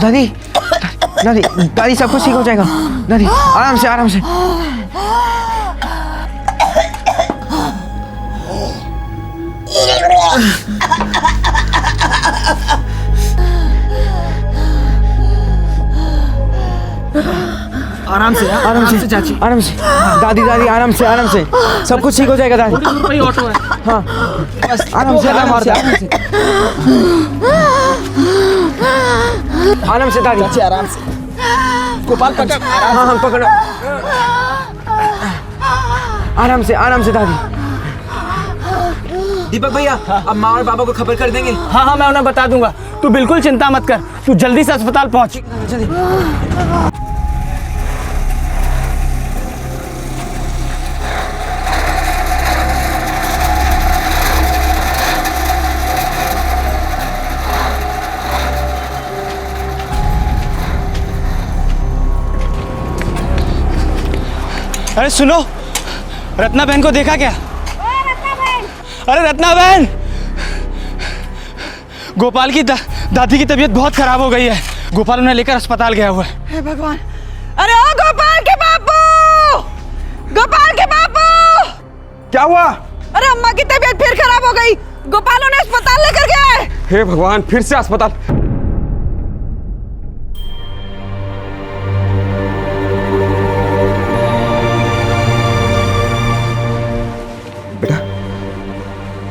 दादी दादी दादी सब कुछ ठीक हो जाएगा। दादी आराम से आराम से। आराम से चाची, आराम से दादी दादी आराम से सब कुछ ठीक हो जाएगा दादी। वही ऑटो है। हाँ आराम से दादी चाची आराम से। गोपाल पकड़। हाँ पकड़ो। आराम से दादी। दीपक भैया अब माँ और पापा को खबर कर देंगे। हाँ मैं उन्हें बता दूंगा, तू बिल्कुल चिंता मत कर, तू जल्दी से अस्पताल पहुंच। अरे सुनो, रत्ना बहन को देखा क्या? अरे रत्ना बहन, गोपाल की दादी की तबीयत बहुत खराब हो गई है। गोपाल उन्हें लेकर अस्पताल गया हुआ है। हे भगवान! अरे ओ गोपाल के बापू! गोपाल के बापू! क्या हुआ? अरे अम्मा की तबीयत फिर खराब हो गई, गोपाल उन्हें अस्पताल लेकर गया है। हे भगवान, फिर से अस्पताल।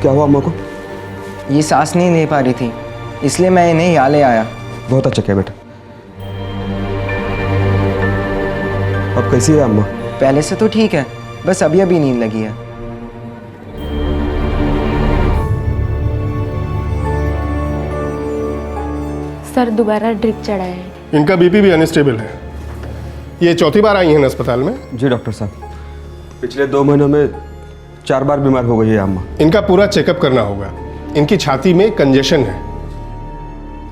क्या हुआ अम्मा को? ये सांस नहीं ले पा रही थी, इसलिए मैं इन्हें यहाँ ले आया। बहुत अच्छा किया बेटा। अब कैसी है अम्मा? पहले से तो ठीक है, बस अभी अभी नींद लगी है। सर दोबारा ड्रिप चढ़ा है। इनका बीपी भी अनस्टेबल है। ये चौथी बार आई हैं अस्पताल में? जी डॉक्टर साहब, पिछले 2 महीनों में 4 बार बीमार हो गई है अम्मा। इनका पूरा चेकअप करना होगा। इनकी छाती में कंजेशन है,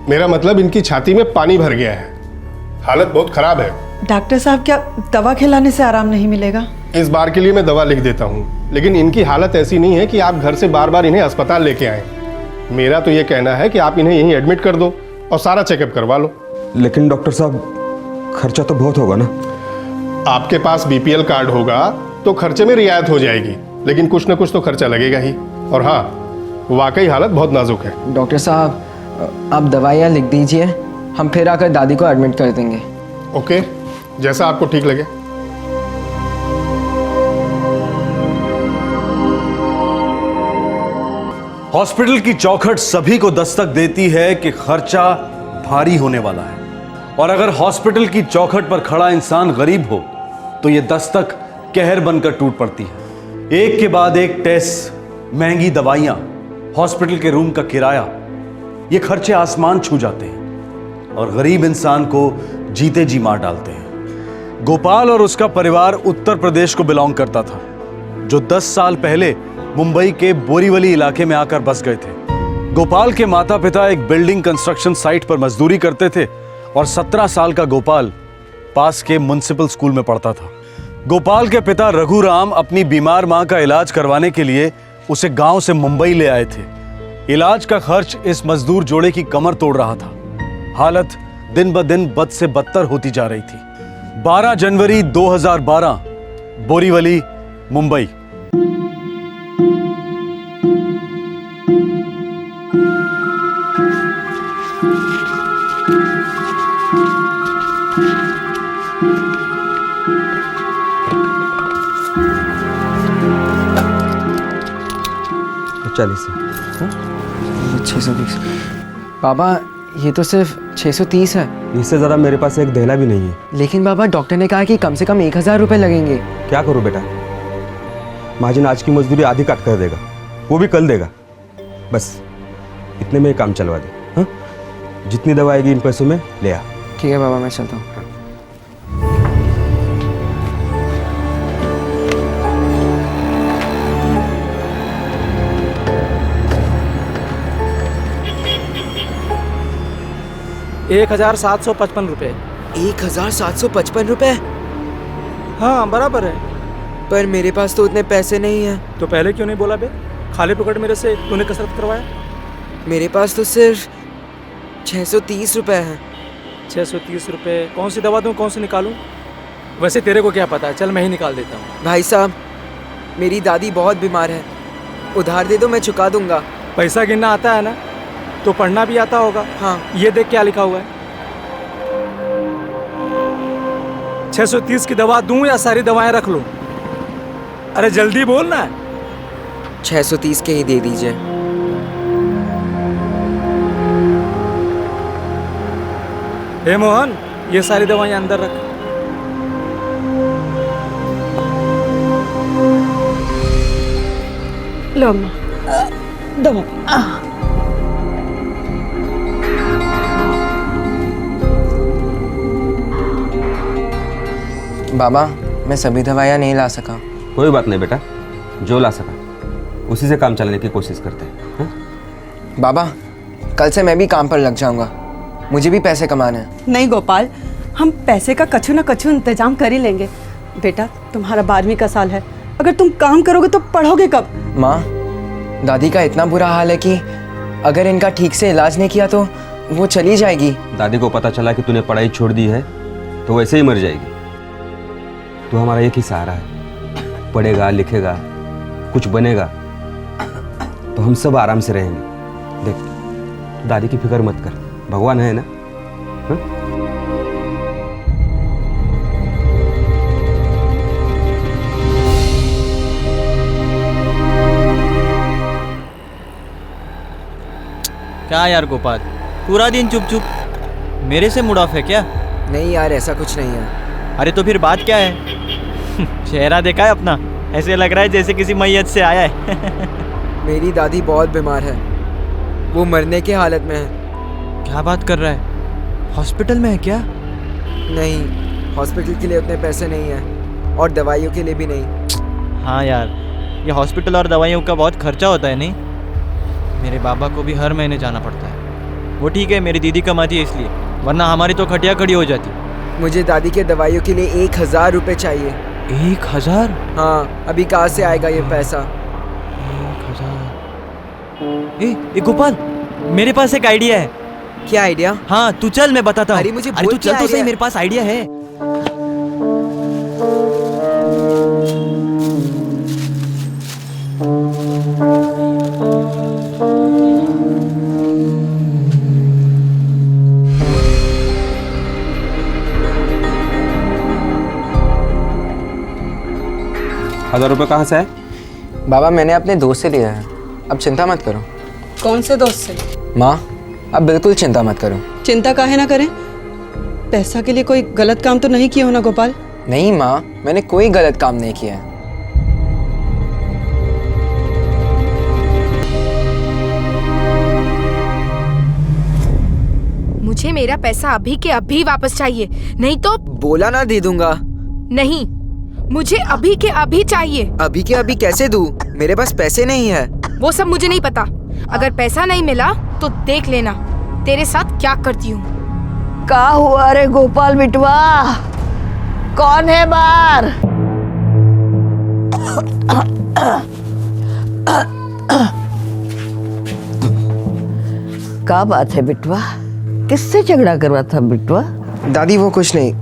मेरा मतलब इनकी छाती में पानी भर गया है। हालत बहुत खराब है। डॉक्टर साहब, क्या दवा खिलाने से आराम नहीं मिलेगा? इस बार के लिए मैं दवा लिख देता हूँ, लेकिन इनकी हालत ऐसी नहीं है कि आप घर से बार बार इन्हें अस्पताल लेके आए। मेरा तो ये कहना है कि आप इन्हें यहीं एडमिट कर दो और सारा चेकअप करवा लो। लेकिन डॉक्टर साहब, खर्चा तो बहुत होगा ना? आपके पास बीपीएल कार्ड होगा तो खर्चे में रियायत हो जाएगी, लेकिन कुछ ना कुछ तो खर्चा लगेगा ही। और हाँ, वाकई हालत बहुत नाजुक है। डॉक्टर साहब, आप दवाइयाँ लिख दीजिए, हम फिर आकर दादी को एडमिट कर देंगे। ओके, जैसा आपको ठीक लगे। हॉस्पिटल की चौखट सभी को दस्तक देती है कि खर्चा भारी होने वाला है, और अगर हॉस्पिटल की चौखट पर खड़ा इंसान गरीब हो तो यह दस्तक कहर बनकर टूट पड़ती है। एक के बाद एक टेस्ट, महंगी दवाइयां, हॉस्पिटल के रूम का किराया, ये खर्चे आसमान छू जाते हैं और गरीब इंसान को जीते जी मार डालते हैं। गोपाल और उसका परिवार उत्तर प्रदेश को बिलोंग करता था, जो 10 साल पहले मुंबई के बोरीवली इलाके में आकर बस गए थे। गोपाल के माता पिता एक बिल्डिंग कंस्ट्रक्शन साइट पर मजदूरी करते थे और 17 साल का गोपाल पास के म्युनिसिपल स्कूल में पढ़ता था। गोपाल के पिता रघुराम अपनी बीमार मां का इलाज करवाने के लिए उसे गांव से मुंबई ले आए थे। इलाज का खर्च इस मजदूर जोड़े की कमर तोड़ रहा था। हालत दिन ब दिन बद से बदतर होती जा रही थी। 12 जनवरी 2012, बोरीवली, मुंबई। चालीस 620। बाबा, ये तो सिर्फ 630 है। इससे ज़्यादा मेरे पास एक दहला भी नहीं है। लेकिन बाबा, डॉक्टर ने कहा कि कम से कम 1000 रुपये लगेंगे। क्या करूं बेटा, महाजन आज की मजदूरी आधी काट कर देगा, वो भी कल देगा। बस इतने में ही काम चलवा दे। हाँ, जितनी दवा आएगी इन पैसों में ले आ। ठीक है बाबा, मैं चलता हूँ। 1755 रुपये। 1755 रुपये? हाँ बराबर है। पर मेरे पास तो उतने पैसे नहीं हैं। तो पहले क्यों नहीं बोला बे? खाली पकड़ मेरे से तूने कसरत करवाया। मेरे पास तो सिर्फ 630 रुपये हैं। 630 रुपये। कौन सी दवा दूँ, कौन सी निकालूं? वैसे तेरे को क्या पता है, चल मैं ही निकाल देता हूँ। भाई साहब, मेरी दादी बहुत बीमार है, उधार दे दो, मैं चुका दूंगा। पैसा गिनना आता है ना, तो पढ़ना भी आता होगा। हाँ। ये देख क्या लिखा हुआ है। 630 की दवा दूं या सारी दवाएं रख लूं? अरे जल्दी बोल ना। 630 के ही दे दीजिए। हे मोहन, ये सारी दवाएं अंदर रख। लो अम्मा, दवा। बाबा, मैं सभी दवाइयाँ नहीं ला सका। कोई बात नहीं बेटा, जो ला सका उसी से काम चलाने की कोशिश करते हैं, हाँ? बाबा, कल से मैं भी काम पर लग जाऊंगा, मुझे भी पैसे कमाने हैं। नहीं गोपाल, हम पैसे का कछु ना कछु इंतजाम कर ही लेंगे। बेटा, तुम्हारा 12वीं का साल है, अगर तुम काम करोगे तो पढ़ोगे कब? माँ, दादी का इतना बुरा हाल है कि अगर इनका ठीक से इलाज नहीं किया तो वो चली जाएगी। दादी को पता चला कि तूने पढ़ाई छोड़ दी है तो वैसे ही मर जाएगी। तू हमारा एक ही सहारा है, पढ़ेगा लिखेगा कुछ बनेगा तो हम सब आराम से रहेंगे। देख, दादी की फिक्र मत कर, भगवान है ना। हाँ? क्या यार गोपाल, पूरा दिन चुप चुप, मेरे से मूड ऑफ है क्या? नहीं यार, ऐसा कुछ नहीं है। अरे तो फिर बात क्या है? चेहरा देखा है अपना, ऐसे लग रहा है जैसे किसी मैयत से आया है। मेरी दादी बहुत बीमार है, वो मरने की हालत में है। क्या बात कर रहा है? हॉस्पिटल में है क्या? नहीं, हॉस्पिटल के लिए उतने पैसे नहीं हैं और दवाइयों के लिए भी नहीं। हाँ यार, ये हॉस्पिटल और दवाइयों का बहुत खर्चा होता है नहीं? मेरे बाबा को भी हर महीने जाना पड़ता है। वो ठीक है, मेरी दीदी कमाती है इसलिए, वरना हमारी तो खटिया खड़ी हो जाती। मुझे दादी के दवाइयों के लिए 1000 रुपये चाहिए। 1000? हाँ, अभी कहाँ से आएगा ये पैसा? 1000? ए गोपाल, मेरे पास एक आइडिया है। क्या आइडिया? हाँ तू चल, मैं बताता हूँ। अरे मुझे अरे बोल, तू चल क्या तो सही, idea? मेरे पास आइडिया है। ₹1000 कहाँ से है? बाबा, मैंने अपने दोस्त से लिया है, अब चिंता मत करो। कौन से दोस्त से? माँ, अब बिल्कुल चिंता मत करो। चिंता काहे ना करें? पैसा के लिए कोई गलत काम तो नहीं किया हो ना गोपाल? नहीं माँ, मैंने कोई गलत काम नहीं किया है। मुझे मेरा पैसा अभी के अभी वापस चाहिए, नहीं तो। बोला ना दे दूंगा। नहीं, मुझे अभी के अभी चाहिए। अभी के अभी कैसे दूं? मेरे पास पैसे नहीं है। वो सब मुझे नहीं पता, अगर पैसा नहीं मिला तो देख लेना तेरे साथ क्या करती हूँ। का हुआ रे गोपाल बिटवा, कौन है बाहर? का बात है बिटवा, किससे झगड़ा करवा था बिटवा? दादी वो कुछ नहीं,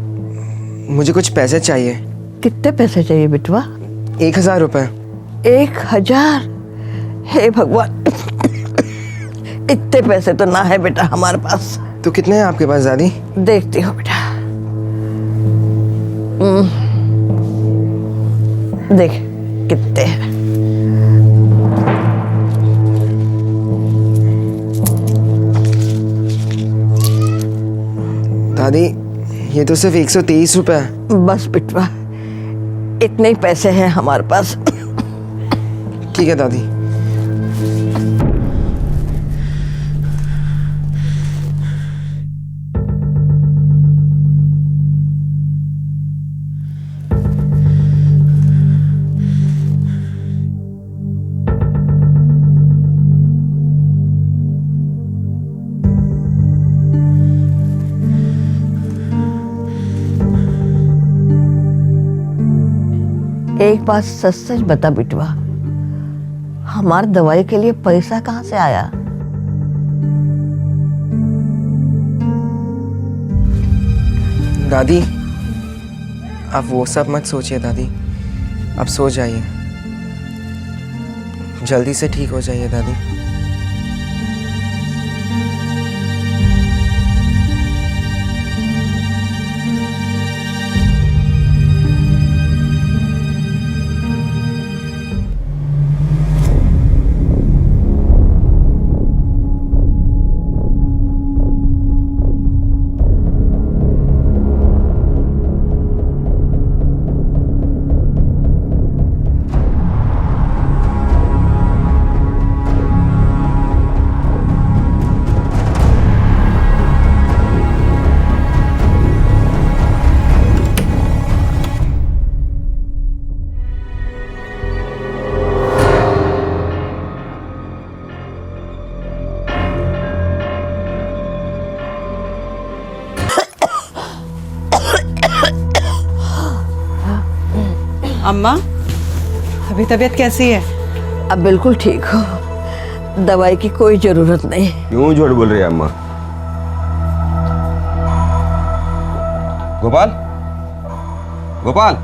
मुझे कुछ पैसे चाहिए। कितने पैसे चाहिए बिटवा? 1000 रुपये। 1000? हे भगवान, इतने पैसे तो ना है बेटा हमारे पास। तो कितने हैं आपके पास दादी? देखती हो बेटा, देख कितने हैं। दादी, ये तो सिर्फ 123 रुपये है। बस बिटवा, इतने ही पैसे हैं हमारे पास। ठीक है दादी। एक बात सच सच बता बिटवा, हमारी दवाई के लिए पैसा कहाँ से आया? दादी, आप वो सब मत सोचिए दादी, आप सो जाइए, जल्दी से ठीक हो जाइए दादी। अम्मा, अभी तबीयत कैसी है? अब बिल्कुल ठीक हो, दवाई की कोई जरूरत नहीं। क्यों झूठ बोल रही है अम्मा? गोपाल, गोपाल,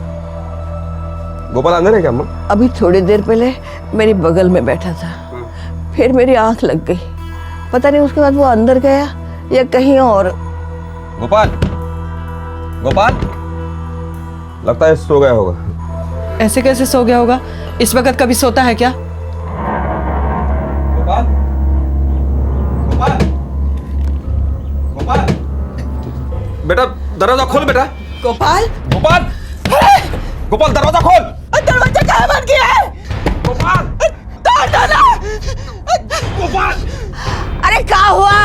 गोपाल अंदर है क्या अम्मा? अभी थोड़ी देर पहले मेरी बगल में बैठा था, फिर मेरी आंख लग गई, पता नहीं उसके बाद वो अंदर गया या कहीं और। गोपाल, गोपाल, लगता है सो गया होगा। ऐसे कैसे सो गया होगा? इस वक्त कभी सोता है क्या? गोपाल, गोपाल, गोपाल, बेटा दरवाजा खोल बेटा। गोपाल, गोपाल, गोपाल दरवाजा खोल। दरवाजा कहाँ बंद किया है? गोपाल, तोड़ दो ना। गोपाल, अरे क्या हुआ?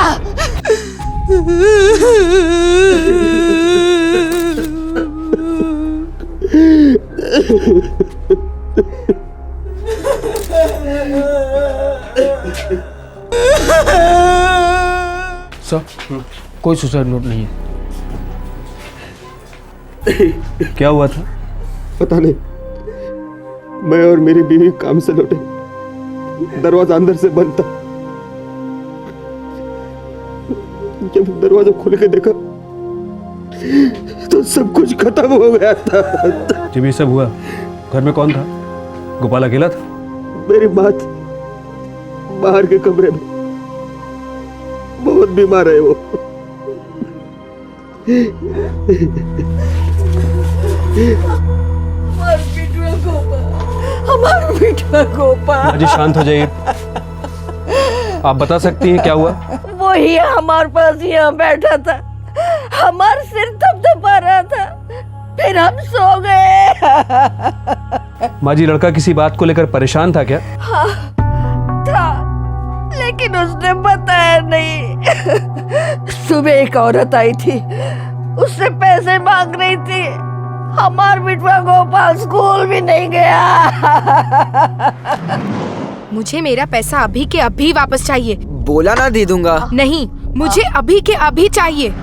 सर, कोई सुसाइड नोट नहीं है। क्या हुआ था? पता नहीं, मैं और मेरी बीवी काम से लौटे, दरवाजा अंदर से बंद था। जब दरवाजा खोल के देखा तो सब कुछ खत्म हो गया था। जब ये सब हुआ घर में कौन था? गोपाल अकेला था? मेरी माँ थी बाहर के कमरे में, बहुत बीमार है वो। हमारा बेटा गोपाल। जी शांत हो जाइए। आप बता सकती हैं क्या हुआ? वही हमारे पास यहाँ बैठा था, हमारा सिर थपथपा रहा था, फिर हम सो गए। माँ जी, लड़का किसी बात को लेकर परेशान था क्या? हाँ, था, लेकिन उसने बताया नहीं। सुबह एक औरत आई थी, उससे पैसे मांग रही थी। हमारा बेटा गोपाल स्कूल भी नहीं गया। मुझे मेरा पैसा अभी के अभी वापस चाहिए। बोला ना दे दूंगा। नहीं, मुझे अभी के अभी चाहिए।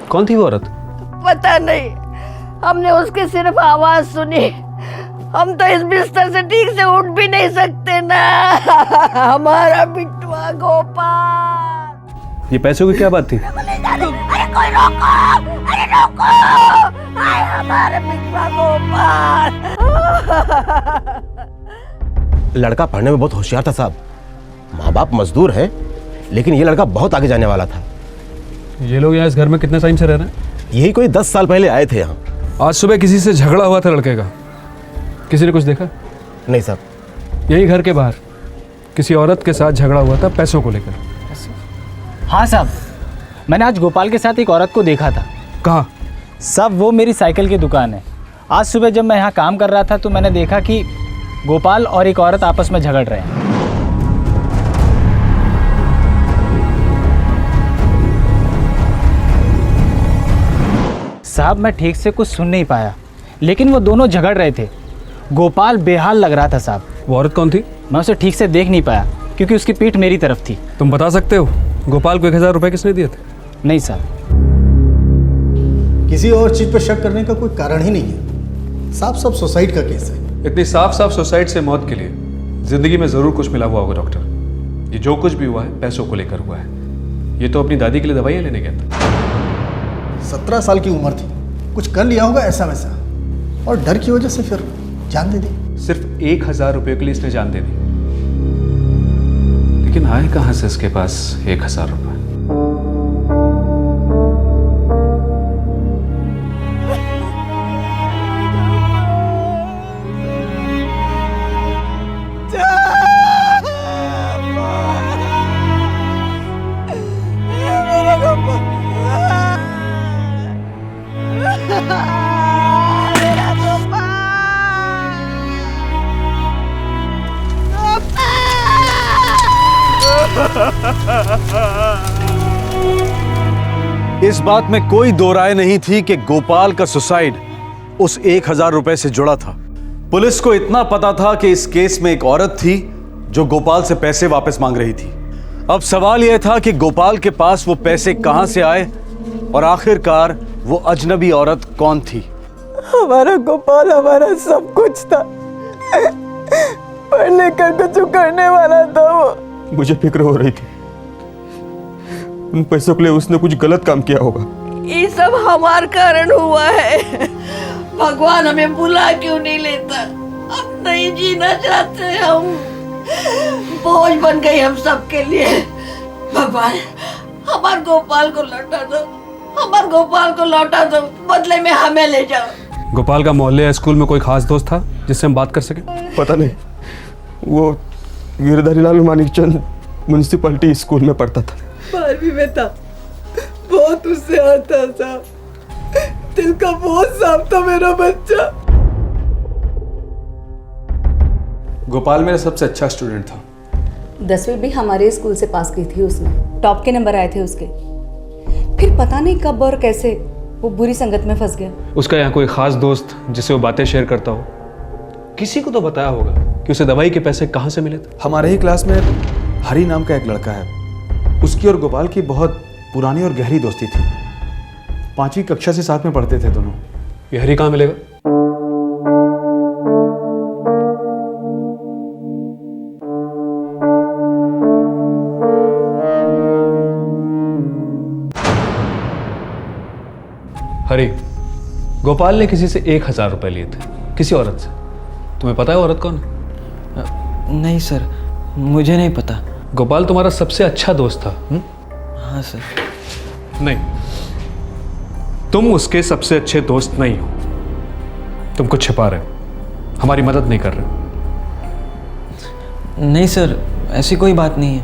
कौन थी वो औरत? पता नहीं, हमने उसकी सिर्फ आवाज सुनी। हम तो इस बिस्तर से ठीक से उठ भी नहीं सकते ना। हमारा बिट्टुआ गोपाल। ये पैसों की क्या बात थी? अरे कोई रोको, अरे रोको, आए हमारा बिट्टुआ गोपाल। लड़का पढ़ने में बहुत होशियार था साहब। माँ बाप मजदूर हैं, लेकिन ये लड़का बहुत आगे जाने वाला था। ये लोग यहाँ इस घर में कितने टाइम से रह रहे हैं? यही कोई 10 साल पहले आए थे यहाँ। आज सुबह किसी से झगड़ा हुआ था लड़के का, किसी ने कुछ देखा? नहीं साहब। यही घर के बाहर किसी औरत के साथ झगड़ा हुआ था पैसों को लेकर। हाँ साहब, मैंने आज गोपाल के साथ एक औरत को देखा था। कहाँ? साहब वो मेरी साइकिल की दुकान है। आज सुबह जब मैं यहाँ काम कर रहा था तो मैंने देखा कि गोपाल और एक औरत आपस में झगड़ रहे हैं। साहब मैं ठीक से कुछ सुन नहीं पाया, लेकिन वो दोनों झगड़ रहे थे। गोपाल बेहाल लग रहा था साहब। वो औरत कौन थी? मैं उसे ठीक से देख नहीं पाया क्योंकि उसकी पीठ मेरी तरफ थी। तुम बता सकते हो गोपाल को 1000 रुपए किसने दिए थे? नहीं साहब। किसी और चीज पर शक करने का कोई कारण ही नहीं है साहब, सब सुसाइड का केस है। इतनी साफ साफ सुसाइड से मौत के लिए जिंदगी में जरूर कुछ मिला हुआ होगा डॉक्टर। ये जो कुछ भी हुआ है पैसों को लेकर हुआ है। ये तो अपनी दादी के लिए दवाइयाँ लेने गया था। 17 साल की उम्र थी, कुछ कर लिया होगा ऐसा वैसा, और डर की वजह से फिर जान दे दी। सिर्फ 1000 रुपये के लिए इसने जान दे दी, लेकिन आए कहाँ से इसके पास 1000 रुपये? इस बात में कोई दो राय नहीं थी कि गोपाल का सुसाइड उस 1000 रुपए से जुड़ा था। पुलिस को इतना पता था कि इस केस में एक औरत थी जो गोपाल से पैसे वापस मांग रही थी। अब सवाल यह था कि गोपाल के पास वो पैसे कहां से आए और आखिरकार वो अजनबी औरत कौन थी। हमारा गोपाल हमारा सब कुछ था, पढ़ लिख कर कुछ करने वाला था वो। मुझे फिक्र हो रही थी उन पैसों के लिए उसने कुछ गलत काम किया होगा। ये सब हमार कारण हुआ है। भगवान हमें बुला क्यों नहीं लेता? अब नहीं जीना चाहते हम, बोझ बन गई हम सबके लिए। भगवान हमार गोपाल को लौटा दो, हमार गोपाल को लौटा दो, बदले में हमें ले जाओ। गोपाल का मोहल्ले या स्कूल में कोई खास दोस्त था जिससे हम बात कर सके? पता नहीं, वो गिरधारी लाल मानिकचंद म्यूनसिपलिटी स्कूल में पढ़ता था। 12वीं में था, बहुत उससे आता था, दिल का बहुत साफ था मेरा बच्चा। गोपाल मेरा सबसे अच्छा स्टूडेंट था। 10वीं भी हमारे स्कूल से पास की थी उसने, टॉप के नंबर आए थे उसके। फिर पता नहीं कब और कैसे वो बुरी संगत में फंस गया। उसका यहाँ कोई खास दोस्त जिससे वो बातें शेयर करता हो? किसी को तो बताया होगा कि उसे दवाई के पैसे कहाँ से मिले थे। हमारे ही क्लास में हरी नाम का एक लड़का है, उसकी और गोपाल की बहुत पुरानी और गहरी दोस्ती थी। 5वीं कक्षा से साथ में पढ़ते थे दोनों। ये हरी कहाँ मिलेगा? हरी, गोपाल ने किसी से 1000 रुपए लिए थे, किसी औरत से। तुम्हें पता है औरत कौन है? नहीं सर, मुझे नहीं पता। गोपाल तुम्हारा सबसे अच्छा दोस्त था। हाँ सर। नहीं, तुम उसके सबसे अच्छे दोस्त नहीं हो। तुम कुछ छिपा रहे हो, हमारी मदद नहीं कर रहे हो। नहीं सर, ऐसी कोई बात नहीं है,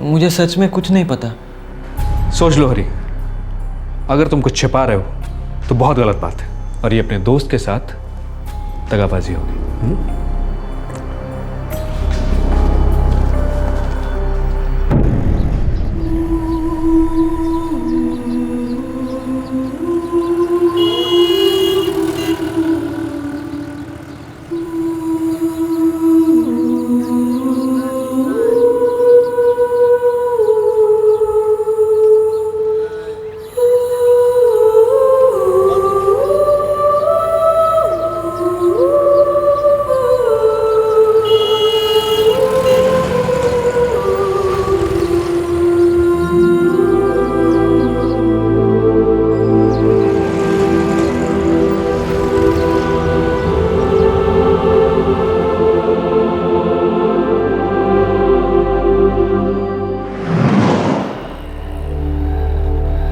मुझे सच में कुछ नहीं पता। सोच लो हरी, अगर तुम कुछ छिपा रहे हो तो बहुत गलत बात है, और ये अपने दोस्त के साथ दगाबाजी होगी।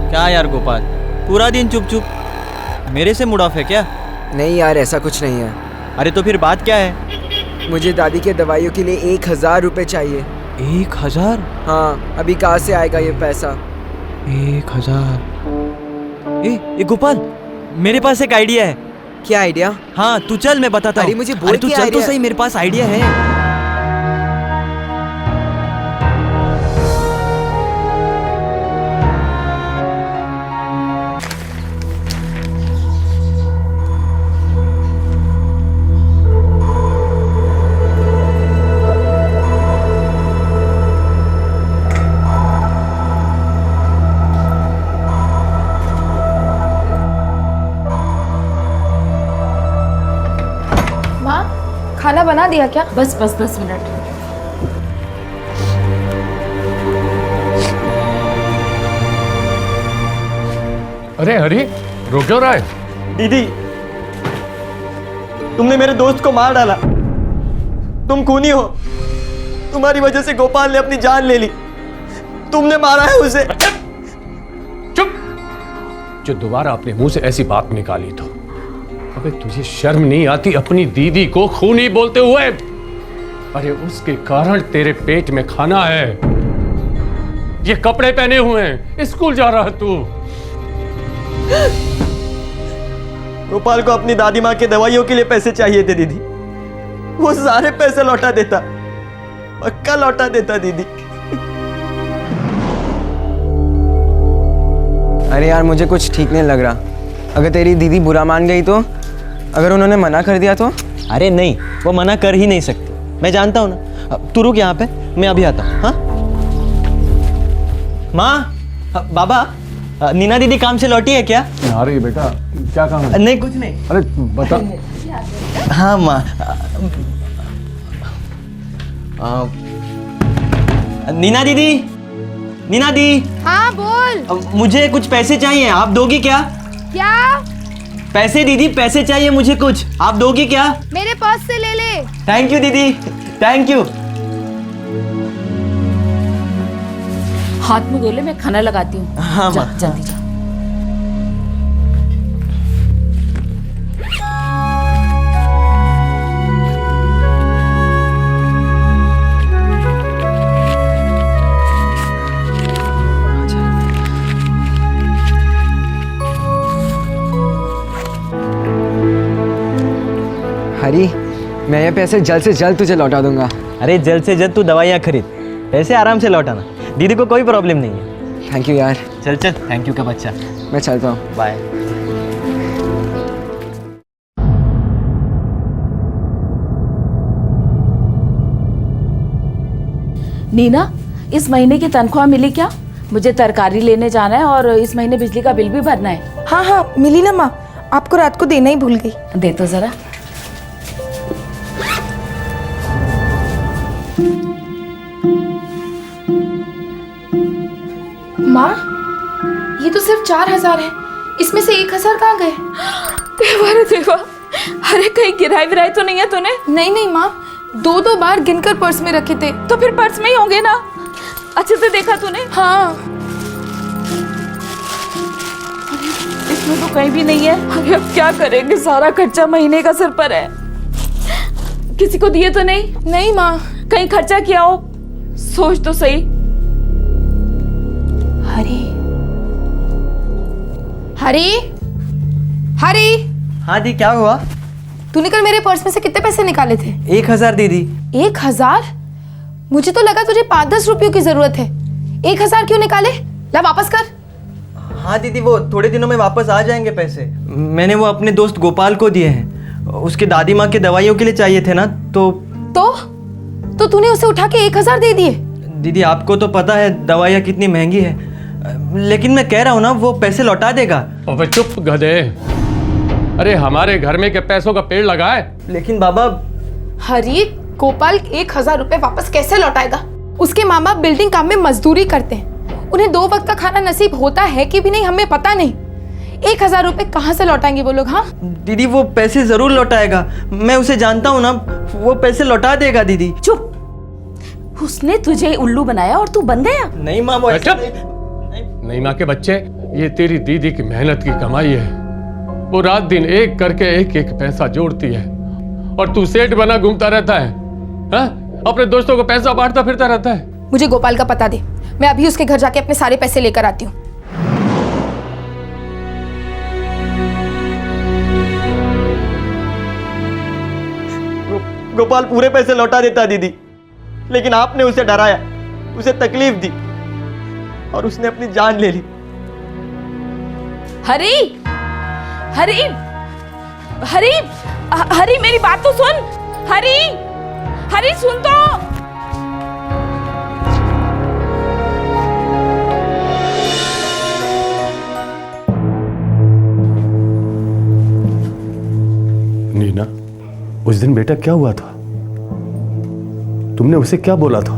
क्या यार गोपाल, पूरा दिन चुप चुप, मेरे से मुड़ ऑफ है क्या? नहीं यार, ऐसा कुछ नहीं है। अरे तो फिर बात क्या है? मुझे दादी के दवाइयों के लिए 1000 रुपए चाहिए। 1000? हाँ, अभी कहाँ से आएगा ये पैसा? 1000? ए गोपाल, मेरे पास एक आइडिया है। क्या आइडिया? हाँ तू चल, मैं बताता हूँ। अरे मुझे बोल, तू चल तो सही, मेरे पास आइडिया है। खाना बना दिया क्या? बस 10 मिनट। अरे हरी, रो क्यों रहा है? दीदी, तुमने मेरे दोस्त को मार डाला। तुम खूनी हो। तुम्हारी वजह से गोपाल ने अपनी जान ले ली। तुमने मारा है उसे। चुप! जो दोबारा अपने मुंह से ऐसी बात निकाली तो, अबे तुझे शर्म नहीं आती अपनी दीदी को खूनी बोलते हुए? अरे उसके कारण तेरे पेट में खाना है, ये कपड़े पहने हुए हैं, स्कूल जा रहा है तू। गोपाल को अपनी दादी माँ की दवाइयों के लिए पैसे चाहिए थे दीदी। वो सारे पैसे लौटा देता, पक्का लौटा देता दीदी। अरे यार मुझे कुछ ठीक नहीं लग रहा। अगर तेरी दीदी बुरा मान गई तो? अगर उन्होंने मना कर दिया तो? अरे नहीं, वो मना कर ही नहीं सकती। मैं जानता हूँ ना। तू रुक यहाँ पे, मैं अभी आता हूँ। हाँ माँ, बाबा, नीना दीदी काम से लौटी है क्या? आ रही है बेटा, क्या काम है? नहीं कुछ नहीं। अरे बता। हाँ माँ। नीना दीदी, नीना दी। हाँ बोल। मुझे कुछ पैसे चाहिए, आप दोगी क्या? क्या? पैसे दीदी, पैसे चाहिए मुझे कुछ, आप दोगी क्या? मेरे पर्स से ले ले। थैंक यू दीदी, थैंक यू। हाथ मुंह धो ले, मैं खाना लगाती हूँ। हाँ माँ। जल्दी जा। हरी, मैं ये पैसे जल्द से जल्द तुझे लौटा दूंगा। अरे जल्द से जल्द तू दवाइयाँ खरीद, पैसे आराम से लौटाना, दीदी को कोई प्रॉब्लम नहीं है। थैंक यू यार। चल चल, थैंक यू का बच्चा। मैं चलता हूँ। बाय। नीना, इस महीने की तनख्वाह मिली क्या? मुझे तरकारी लेने जाना है और इस महीने बिजली का बिल भी भरना है। हाँ हाँ मिली ना माँ, आपको रात को देना ही भूल गई। दे तो जरा। माँ, ये तो सिर्फ 4,000 है, इसमें से 1,000 कहाँ गए? देवा देवा, अरे कहीं गिराई विराई तो नहीं है तूने? नहीं नहीं माँ, 2-2 बार गिनकर पर्स में रखे थे। तो फिर पर्स में ही होंगे ना, अच्छे से देखा तूने? हाँ। इसमें तो कहीं भी नहीं है। अरे अब क्या करेंगे, सारा खर्चा महीने का सर पर है। किसी को दिए तो नहीं? नहीं माँ। कहीं खर्चा किया हो, सोच तो सही। हरी, हरी, हरी। हाँ दी, क्या हुआ? तूने कल मेरे पर्स में से कितने पैसे निकाले थे? 1,000 दीदी। 1,000? मुझे तो लगा तुझे 5-10 रुपयों की जरूरत है। 1,000 क्यों निकाले? ला वापस कर। हाँ दीदी, वो थोड़े दिनों में वापस आ जाएंगे पैसे। मैंने वो अपने दोस्त गोपाल को दिए हैं, उसके दादी माँ की दवाइयों के लिए चाहिए थे ना, तो तूने उसे उठा के 1,000 दे दिए? दीदी आपको तो पता है दवाइयाँ कितनी महंगी है, लेकिन मैं कह रहा हूँ ना वो पैसे लौटा देगा। अबे चुप गधे, अरे हमारे घर में क्या पैसों का पेड़ लगा है? लेकिन बाबा। हरी, गोपाल 1,000 रुपए वापस कैसे लौटाएगा? उसके माँ बाप बिल्डिंग काम में मजदूरी करते हैं, उन्हें 2 वक्त का खाना नसीब होता है कि भी नहीं हमें पता नहीं। 1,000 रुपए कहाँ से लौटाएंगे वो लोग? हाँ दीदी वो पैसे जरूर लौटाएगा, मैं उसे जानता हूँ ना, वो पैसे लौटा देगा दीदी। चुप, उसने तुझे उल्लू बनाया और तू बन गया? नहीं माँ, वो ऐसा नहीं माँ के बच्चे, ये तेरी दीदी की मेहनत की कमाई है। वो रात दिन एक करके एक पैसा जोड़ती है और तू सेठ बना घूमता रहता है, हा? अपने दोस्तों को पैसा बांटता फिरता रहता है। मुझे गोपाल का पता दे, मैं अभी उसके घर जाके अपने सारे पैसे लेकर आती हूँ। गोपाल पूरे पैसे लौटा देता दीदी, लेकिन आपने उसे डराया, उसे तकलीफ दी और उसने अपनी जान ले ली। हरी, हरी, हरी, हरी मेरी बात तो सुन। हरी, हरी सुन तो। नीना, उस दिन बेटा क्या हुआ था? तुमने उसे क्या बोला था?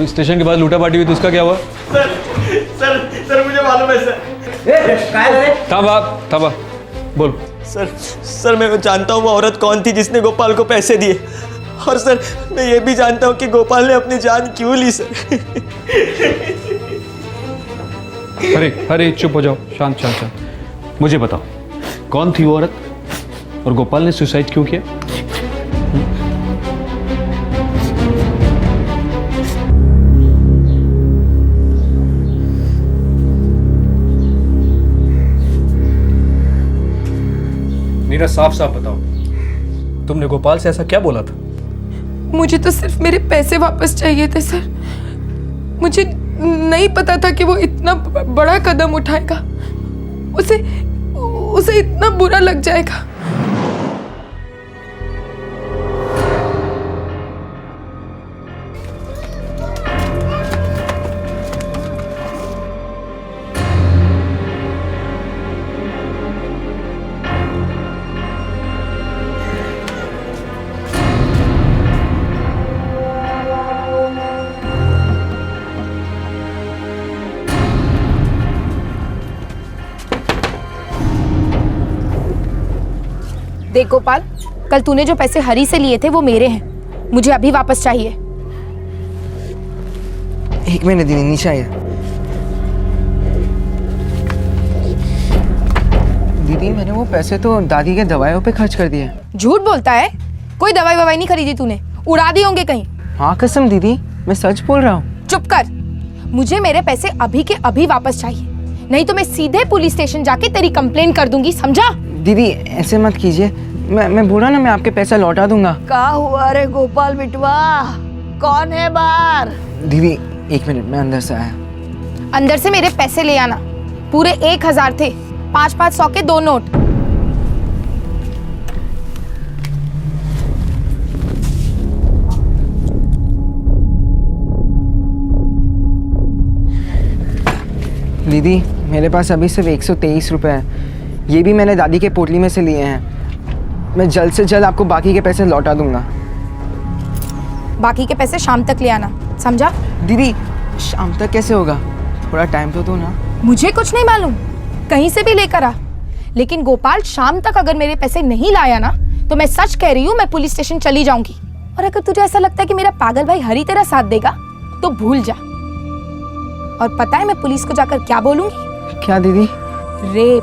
और स्टेशन के बाद लूटा पाटी हुई तो उसका क्या हुआ? सर मुझे मालूम है सर। थांबा बोल। सर मैं जानता हूँ वो औरत कौन थी जिसने गोपाल को पैसे दिए, और सर मैं ये भी जानता हूँ कि गोपाल ने अपनी जान क्यों ली सर। अरे चुप हो जाओ, शांत। मुझे बताओ कौन थी वो औरत और गोपाल ने सुसाइड क्यों किया? नीना साफ बताओ, तुमने गोपाल से ऐसा क्या बोला था? मुझे तो सिर्फ मेरे पैसे वापस चाहिए थे सर। मुझे नहीं पता था कि वो इतना बड़ा कदम उठाएगा, उसे इतना बुरा लग जाएगा। देख गोपाल, कल तूने जो पैसे हरी से लिए थे वो मेरे हैं, मुझे अभी वापस चाहिए। एक मिनट दीदी, नीचे आइए। दीदी मैंने वो पैसे तो दादी के दवाइयों पे खर्च कर दिए। झूठ बोलता है, कोई दवाई ववाई नहीं खरीदी तूने, उड़ा दी होंगे कहीं। हाँ कसम दीदी, मैं सच बोल रहा हूँ। चुप कर, मुझे मेरे पैसे अभी के अभी वापस चाहिए, नहीं तो मैं सीधे पुलिस स्टेशन जाके तेरी कंप्लेन कर दूंगी, समझा? दीदी ऐसे मत कीजिए, मैं बोला ना मैं आपके पैसा लौटा दूंगा। क्या हुआ रे गोपाल बिटवा, कौन है बाहर? दीदी एक मिनट, मैं अंदर से आया। अंदर से मेरे पैसे ले आना, पूरे 1000 थे, 500 के 2 नोट। दीदी मेरे पास अभी सिर्फ 123 रुपए हैं, ये भी मैंने दादी के पोटली में से लिए हैं। मैं जल्द से जल्द आपको बाकी के पैसे लौटा दूंगा। बाकी के पैसे शाम तक ले आना, समझा? दीदी शाम तक कैसे होगा, थोड़ा टाइम तो दो ना। मुझे कुछ नहीं मालूम, कहीं से भी लेकर आ, लेकिन गोपाल शाम तक अगर मेरे पैसे नहीं लाया ना तो मैं सच कह रही हूँ, मैं पुलिस स्टेशन चली जाऊंगी। और अगर तुझे ऐसा लगता है कि मेरा पागल भाई हरी तेरा साथ देगा तो भूल जा। और पता है मैं पुलिस को जाकर क्या बोलूंगी? क्या दीदी? रेप,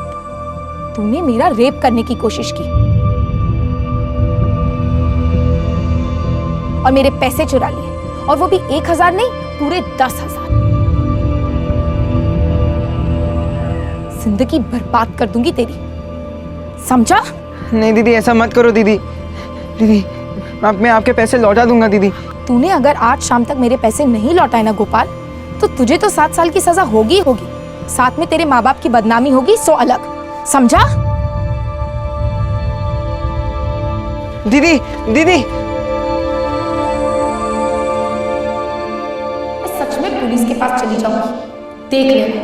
तूने मेरा रेप करने की कोशिश की और मेरे पैसे चुरा लिए, और वो भी 1000 नहीं, पूरे 10,000। जिंदगी बर्बाद कर दूंगी तेरी, समझा? नहीं दीदी ऐसा मत करो दीदी। दीदी मैं आपके पैसे लौटा दूंगा दीदी। तूने अगर आज शाम तक मेरे पैसे नहीं लौटाए ना गोपाल, तो तुझे तो 7 साल की सजा होगी, साथ में तेरे माँ बाप की बदनामी होगी, सो अलग, समझा? दीदी दीदी मैं सच में पुलिस के पास चली जाऊंगी, देख लेना।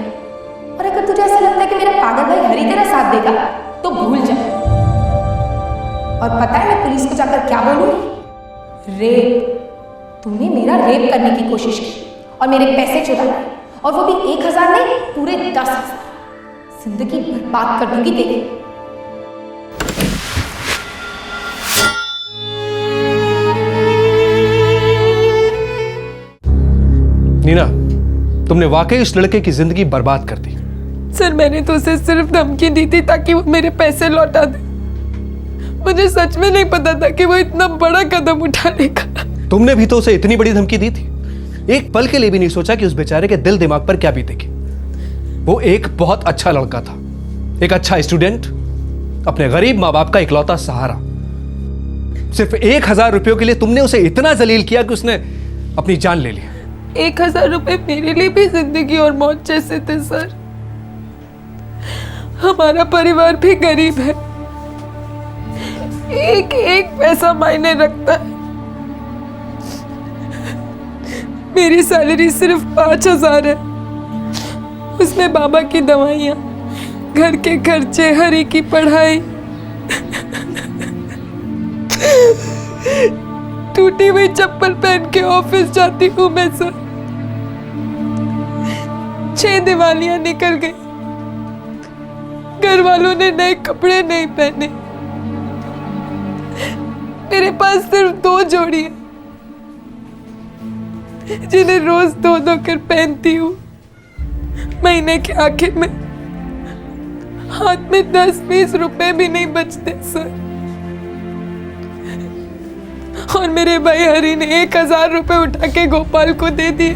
और अगर तुझे ऐसा लगता है कि मेरा पागल भाई हरी तेरा साथ देगा तो भूल जा। और पता है मैं पुलिस को जाकर क्या बोलूंगी? रेप, तूने मेरा रेप करने की कोशिश की और मेरे पैसे चुरा लिए, और वो भी 1000 नहीं, पूरे 10,000। जिंदगी बर्बाद कर दूंगी तेरी। नीना, तुमने वाकई उस लड़के की जिंदगी बर्बाद कर दी। सर मैंने तो उसे सिर्फ धमकी दी थी ताकि वो मेरे पैसे लौटा दे। मुझे सच में नहीं पता था कि वो इतना बड़ा कदम उठा लेगा। तुमने भी तो उसे इतनी बड़ी धमकी दी थी, एक पल के लिए भी नहीं सोचा कि उस बेचारे के दिल दिमाग पर क्या बीतेगी। वो एक बहुत अच्छा लड़का था, एक अच्छा स्टूडेंट, अपने गरीब माँ बाप का इकलौता सहारा। सिर्फ 1000 रुपयों के लिए तुमने उसे इतना जलील किया कि उसने अपनी जान ले ली। 1000 रुपए मेरे लिए भी जिंदगी और मौत जैसे थे सर। हमारा परिवार भी गरीब है, एक पैसा मायने रखता है। मेरी सैलरी सिर्फ 5000 है, उसमें बाबा की दवाइयाँ, घर के खर्चे, हरी की पढ़ाई। टूटी हुई चप्पल पहन के ऑफिस जाती हूँ मैं सर। 6 दिवालियां निकल गई, घर वालों ने नए कपड़े नहीं पहने, मेरे पास सिर्फ 2 जोड़ी है जिन्हें रोज धो कर पहनती हूँ। महीने के आखिर में हाथ में 10-20 रुपए भी नहीं बचते सर। और मेरे भाई हरी ने 1000 रुपए उठा के गोपाल को दे दिए।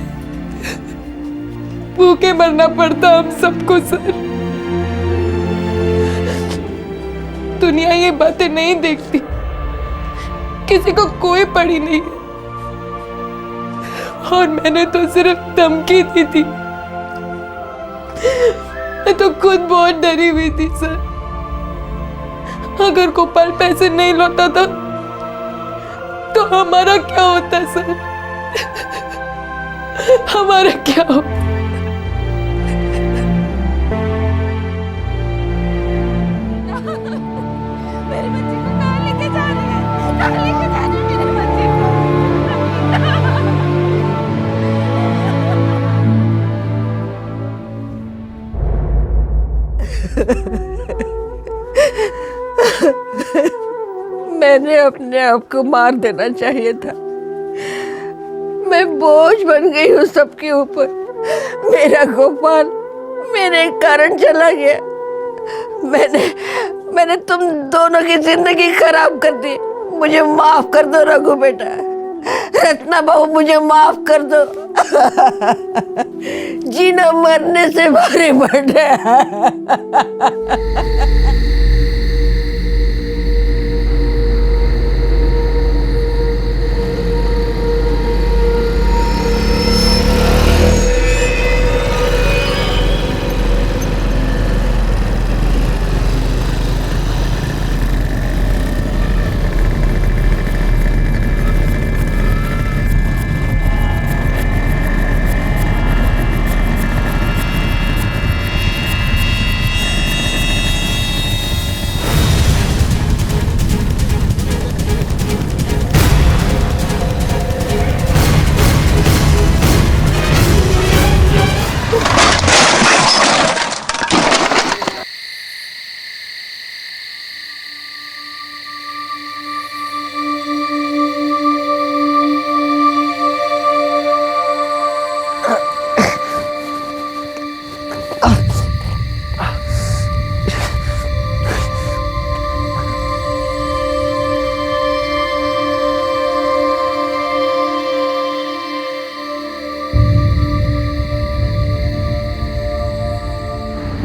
भूखे मरना पड़ता हम सबको सर। दुनिया ये बातें नहीं देखती, किसी को कोई पड़ी नहीं है। और मैंने तो सिर्फ धमकी दी थी, मैं तो खुद बहुत डरी हुई थी सर। अगर गोपाल पैसे नहीं लौटाता तो हमारा क्या होता सर? हमारा क्या होता? मेरे बच्चे को कहाँ लेके जा रहे हैं? कहाँ लेके जा रहे हैं मेरे बच्चे को? मैंने अपने आप को मार देना चाहिए था। मैं बोझ बन गई हूँ सबके ऊपर। मेरा गोपाल मेरे कारण चला गया। मैंने तुम दोनों की जिंदगी खराब कर दी। मुझे माफ कर दो रघु बेटा। रत्ना बहू मुझे माफ कर दो। जीना मरने से भारी पड़ रहा है।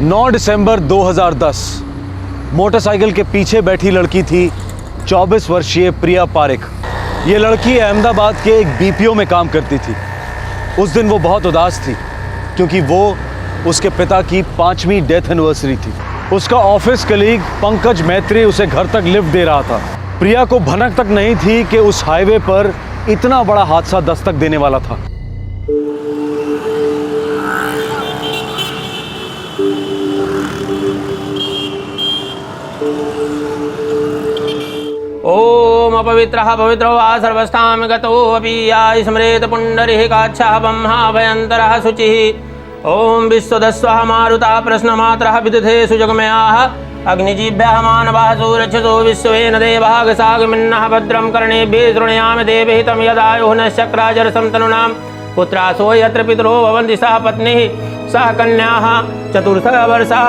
9 दिसंबर 2010 मोटरसाइकिल के पीछे बैठी लड़की थी 24 वर्षीय प्रिया पारेख। ये लड़की अहमदाबाद के एक बीपीओ में काम करती थी। उस दिन वो बहुत उदास थी क्योंकि वो उसके पिता की 5वीं डेथ एनिवर्सरी थी। उसका ऑफिस कलीग पंकज मैत्री उसे घर तक लिफ्ट दे रहा था। प्रिया को भनक तक नहीं थी कि उस हाईवे पर इतना बड़ा हादसा दस्तक देने वाला था। ओम अपवित्रः पवित्रो वा सर्वस्थां गतो अपि या स्मरेत पुण्डरीकाक्षः ब्रह्माभयन्तरः शुचिः। ओम विश्वदस्वः मारुतः प्रश्नमात्रः विदुधे सुजगमयाः अग्निजीभ्यः मानवः सुरक्षसो विश्वेन देवः गसागमिन्नः भद्रं कर्णेभिः शृणुयाम देवहितं यदायुः नश्चक्राजरसं तनूनां पुत्रासो यत्र पितरो भवन्ति सह पत्नीः सह कन्याः चतुर्थः वर्षः।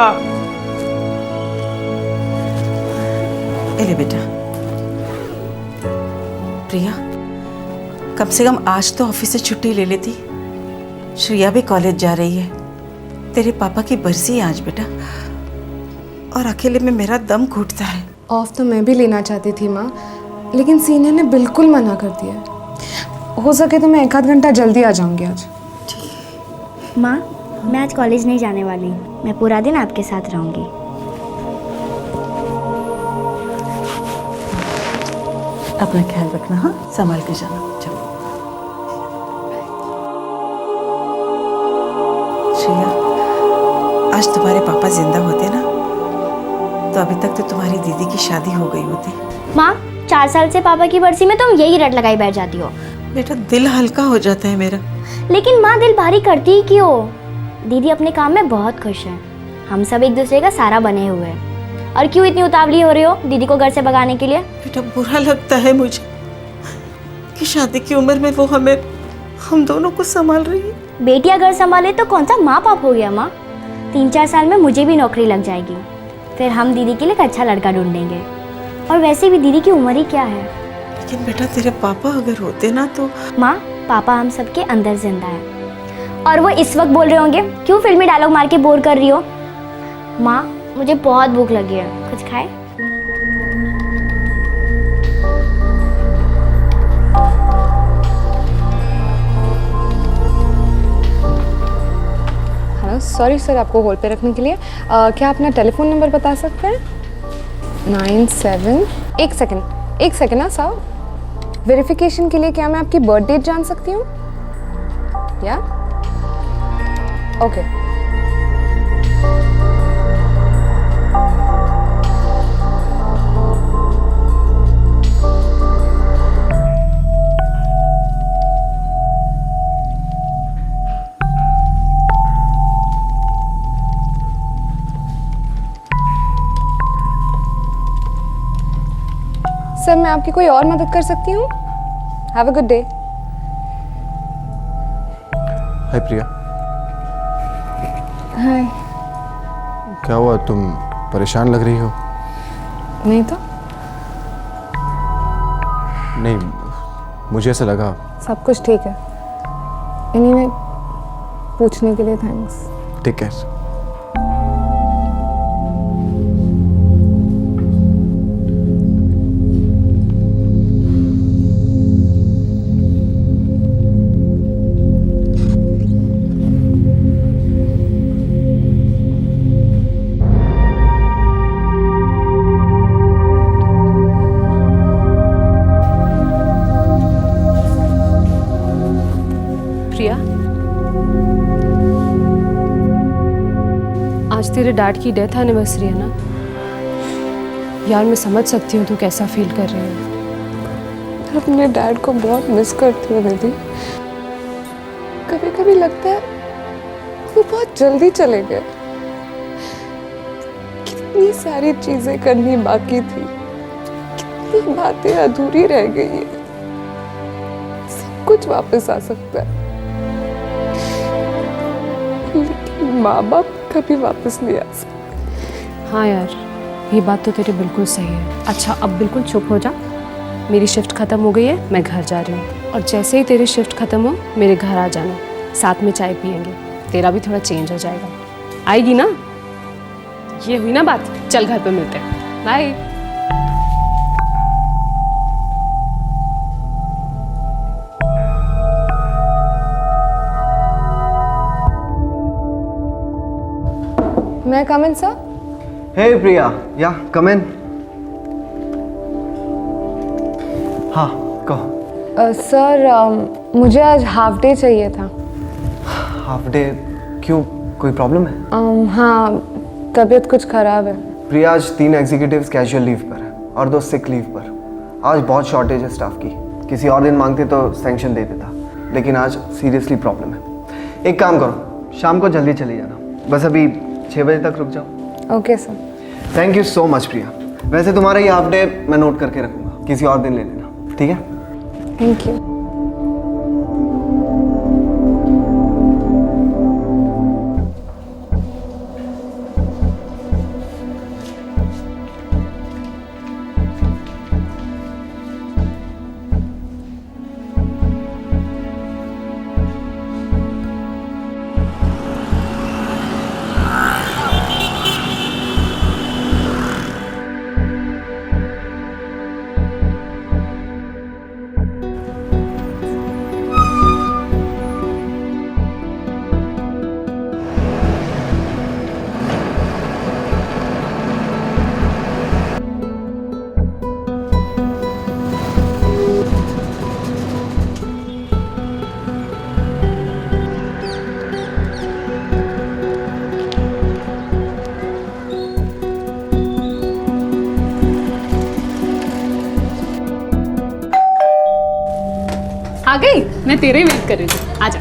ले बेटा। प्रिया, कम से कम आज तो ऑफिस से छुट्टी ले लेती। श्रिया भी कॉलेज जा रही है। तेरे पापा की बरसी है आज बेटा, और अकेले में मेरा दम घुटता है। ऑफ तो मैं भी लेना चाहती थी माँ, लेकिन सीनियर ने बिल्कुल मना कर दिया। हो सके तो मैं 1 आध घंटा जल्दी आ जाऊंगी आज। माँ, मैं आज कॉलेज नहीं जाने वाली। मैं पूरा दिन आपके साथ रहूंगी। अपना ख्याल रखना, हाँ, संभाल के जाना। चलो श्रिया, आज तुम्हारे पापा जिंदा होते ना तो अभी तक तो तुम्हारी दीदी की शादी हो गई होती। माँ, 4 साल से पापा की बरसी में तुम यही रट लगाई बैठ जाती हो। बेटा, दिल हल्का हो जाता है मेरा। लेकिन माँ, दिल भारी करती ही क्यों? दीदी अपने काम में बहुत खुश है। हम सब एक दूसरे का सहारा बने हुए हैं। और क्यों इतनी उतावली हो रही हो दीदी को घर से भगाने के लिए? बेटा बुरा लगता है मुझे कि शादी की उम्र में वो हम दोनों को संभाल रही है। बेटियां घर संभाले तो कौन सा माँ बाप हो गया माँ। 3-4 साल में मुझे भी नौकरी लग जाएगी, फिर हम दीदी के लिए एक अच्छा लड़का ढूंढेंगे। और वैसे भी दीदी की उम्र ही क्या है। लेकिन बेटा तेरे पापा अगर होते ना तो। माँ पापा हम सबके अंदर जिंदा है और वो इस वक्त बोल रहे होंगे क्यों फिल्मी डायलॉग मार के बोर कर रही हो। माँ मुझे बहुत भूख लगी है, कुछ खाए? हेलो सॉरी सर आपको होल्ड पे रखने के लिए। क्या अपना टेलीफोन नंबर बता सकते हैं? 97 एक सेकेंड ना सर। वेरिफिकेशन के लिए क्या मैं आपकी बर्थ डेट जान सकती हूँ? या ओके। सर मैं आपकी कोई और मदद कर सकती हूँ? Have a good day. Hi Priya. Hi. क्या हुआ, तुम परेशान लग रही हो? नहीं तो। नहीं, मुझे ऐसा लगा। सब कुछ ठीक है। एनीवे पूछने के लिए थैंक्स। Take care. प्रिया, आज तेरे डैड की डेथ एनिवर्सरी है ना यार। मैं समझ सकती हूँ तू कैसा फील कर रही है। मैं अपने डैड को बहुत मिस करती हूँ दीदी। कभी कभी लगता है वो बहुत जल्दी चले गए। कितनी सारी चीजें करनी बाकी थी, कितनी बातें अधूरी रह गई है। सब कुछ वापस आ सकता है लेकिन माँ बाप कभी वापस नहीं आ सकते। हाँ यार, ये बात तो तेरी बिल्कुल सही है। अच्छा अब बिल्कुल चुप हो जा। मेरी शिफ्ट ख़त्म हो गई है, मैं घर जा रही हूँ। और जैसे ही तेरी शिफ्ट ख़त्म हो मेरे घर आ जाना, साथ में चाय पियेंगे। तेरा भी थोड़ा चेंज हो जाएगा। आएगी ना? ये हुई ना बात। चल घर पे मिलते हैं। बाय। मैं कम इन सर? हे प्रिया, या कम इन। हाँ कहो। सर मुझे आज हाफ डे चाहिए था। Half day? क्यों, कोई प्रॉब्लम है? हाँ तबीयत कुछ ख़राब है। प्रिया आज 3 एग्जीक्यूटिव्स कैजुअल लीव पर है और 2 सिक लीव पर। आज बहुत शॉर्टेज है स्टाफ की। किसी और दिन मांगते तो सैंक्शन दे देता, लेकिन आज सीरियसली प्रॉब्लम है। एक काम करो, शाम को जल्दी चली जाना। बस अभी 6 बजे तक रुक जाओ। Okay sir. Thank you so much Priya. वैसे तुम्हारा ये हाफ डे मैं नोट करके रखूँगा, किसी और दिन ले लेना, ठीक है? Thank you. आ गई? मैं तेरे ही वेट कर रही थी। आजा।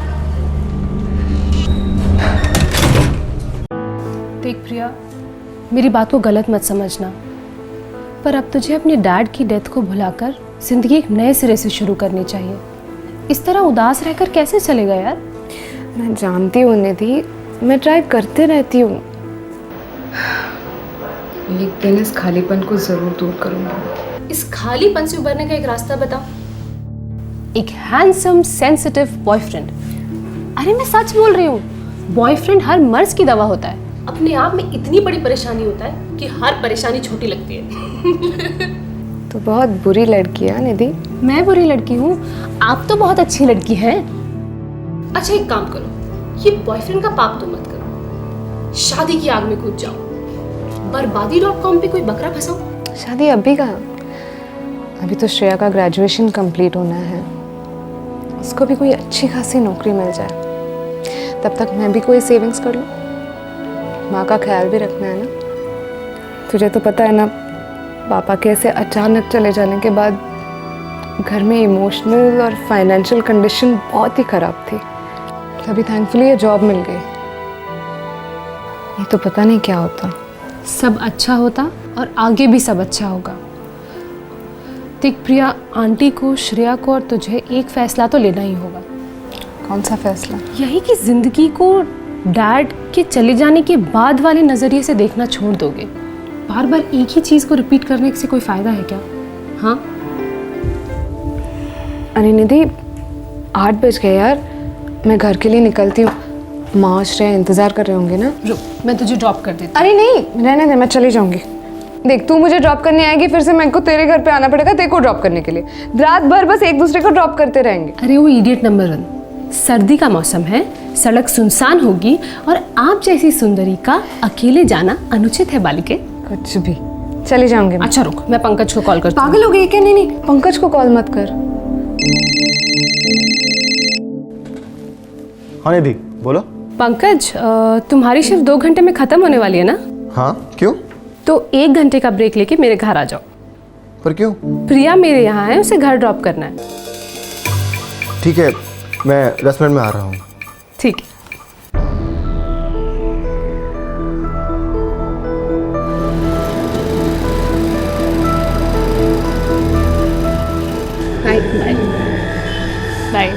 मेरी बात को गलत मत समझना, पर अब तुझे अपने डैड की डेथ को भुलाकर ज़िंदगी एक नए सिरे से शुरू करनी चाहिए। इस तरह उदास रहकर कैसे चलेगा यार? मैं जानती हूँ निधि, मैं ट्राई करते रहती हूँ। एक दिन इस खालीपन को ज़रूर दूर करूँगी। इस खालीपन से उभरने का एक रास्ता बताओ। एक हैंडसम सेंसिटिव बॉयफ्रेंड। अरे मैं सच बोल रही हूँ, बॉयफ्रेंड हर मर्ज की दवा होता है। अपने आप में इतनी बड़ी परेशानी होता है कि हर परेशानी छोटी लगती है। तो बहुत बुरी लड़की है निधि। मैं बुरी लड़की हूँ? आप तो बहुत अच्छी लड़की हैं। अच्छा एक काम करो, ये बॉयफ्रेंड का पाप तो मत करो, शादी की आग में कूद जाओ, बर्बादी.com पे कोई बकरा फंसाओ। शादी अभी कहाँ, अभी तो श्रेया का ग्रेजुएशन कंप्लीट होना है, उसको भी कोई अच्छी खासी नौकरी मिल जाए, तब तक मैं भी कोई सेविंग्स कर लूँ। माँ का ख्याल भी रखना है ना। तुझे तो पता है ना, पापा के ऐसे अचानक चले जाने के बाद घर में इमोशनल और फाइनेंशियल कंडीशन बहुत ही ख़राब थी। तभी थैंकफुली ये जॉब मिल गई, ये तो पता नहीं क्या होता। सब अच्छा होता और आगे भी सब अच्छा होगा। देख प्रिया, आंटी को, श्रेया को और तुझे एक फैसला तो लेना ही होगा। कौन सा फैसला? यही कि जिंदगी को डैड के चले जाने के बाद वाले नज़रिए से देखना छोड़ दोगे। बार बार एक ही चीज़ को रिपीट करने से कोई फ़ायदा है क्या? हाँ अरे निधि, 8 बज गए यार, मैं घर के लिए निकलती हूँ। माँ श्रेया इंतज़ार कर रहे होंगे ना। रुक, मैं तुझे ड्रॉप कर देती हूँ। अरे नहीं, रहने दे, मैं चली जाऊँगी। देख, तू मुझे ड्रॉप करने आएगी, फिर से मेरे को तेरे घर पे आना पड़ेगा तेरे को ड्रॉप करने के लिए। रात भर बस एक दूसरे को ड्रॉप करते रहेंगे। अरे वो इडियट नंबर 1, सर्दी का मौसम है, सड़क सुनसान होगी और आप जैसी सुंदरी का अकेले जाना अनुचित है बालिके। कुछ भी, चली जाऊंगी। अच्छा रुक, मैं पंकज को कॉल करती हूँ। पागल हो गई क्या? नहीं, पंकज को कॉल मत कर। हाँ निधि बोलो। पंकज, तुम्हारी शिफ्ट 2 घंटे में खत्म होने वाली है ना? हाँ क्यों? तो 1 घंटे का ब्रेक लेके मेरे घर आ जाओ। पर क्यों? प्रिया मेरे यहाँ है, उसे घर ड्रॉप करना है। ठीक है, मैं 10 मिनट में आ रहा हूँ। ठीक है। Bye bye bye.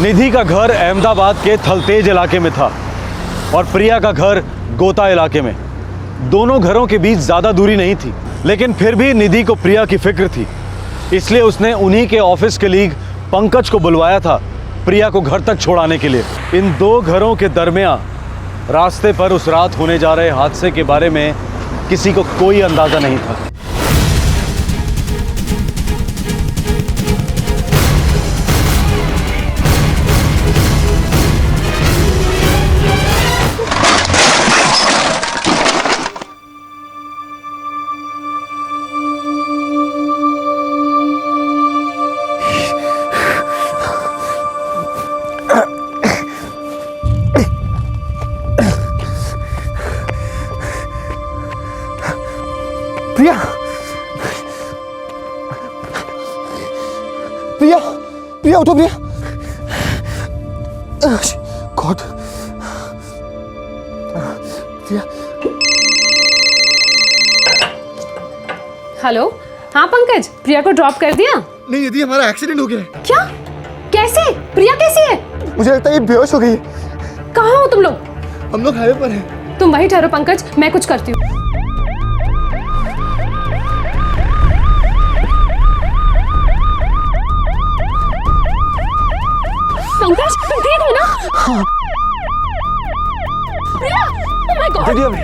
निधि का घर अहमदाबाद के थलतेज इलाके में था और प्रिया का घर गोता इलाके में। दोनों घरों के बीच ज़्यादा दूरी नहीं थी, लेकिन फिर भी निधि को प्रिया की फिक्र थी, इसलिए उसने उन्हीं के ऑफिस कलीग पंकज को बुलवाया था प्रिया को घर तक छोड़ाने के लिए। इन 2 घरों के दरमियान रास्ते पर उस रात होने जा रहे हादसे के बारे में किसी को कोई अंदाज़ा नहीं था। प्रिया, प्रिया, प्रिया उठो प्रिया। गॉड, प्रिया। हेलो, हाँ पंकज, प्रिया को ड्रॉप कर दिया? नहीं यदि हमारा एक्सीडेंट हो गया है। क्या? कैसे? प्रिया कैसी है? मुझे लगता है ये बेहोश हो गई है। कहाँ हो तुम लोग? हम लोग हाईवे पर हैं। तुम वहीं ठहरो पंकज, मैं कुछ करती हूँ। पंकज, तुम ठीक हो ना? हाँ। प्रिया, oh my God! जल्दी अभी।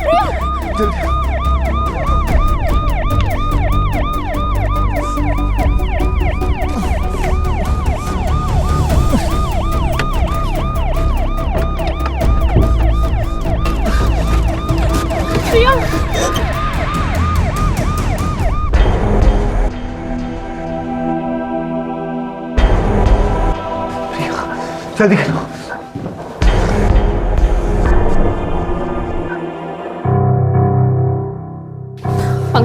प्रिया, जल्दी। प्रिया, जल्दी करो।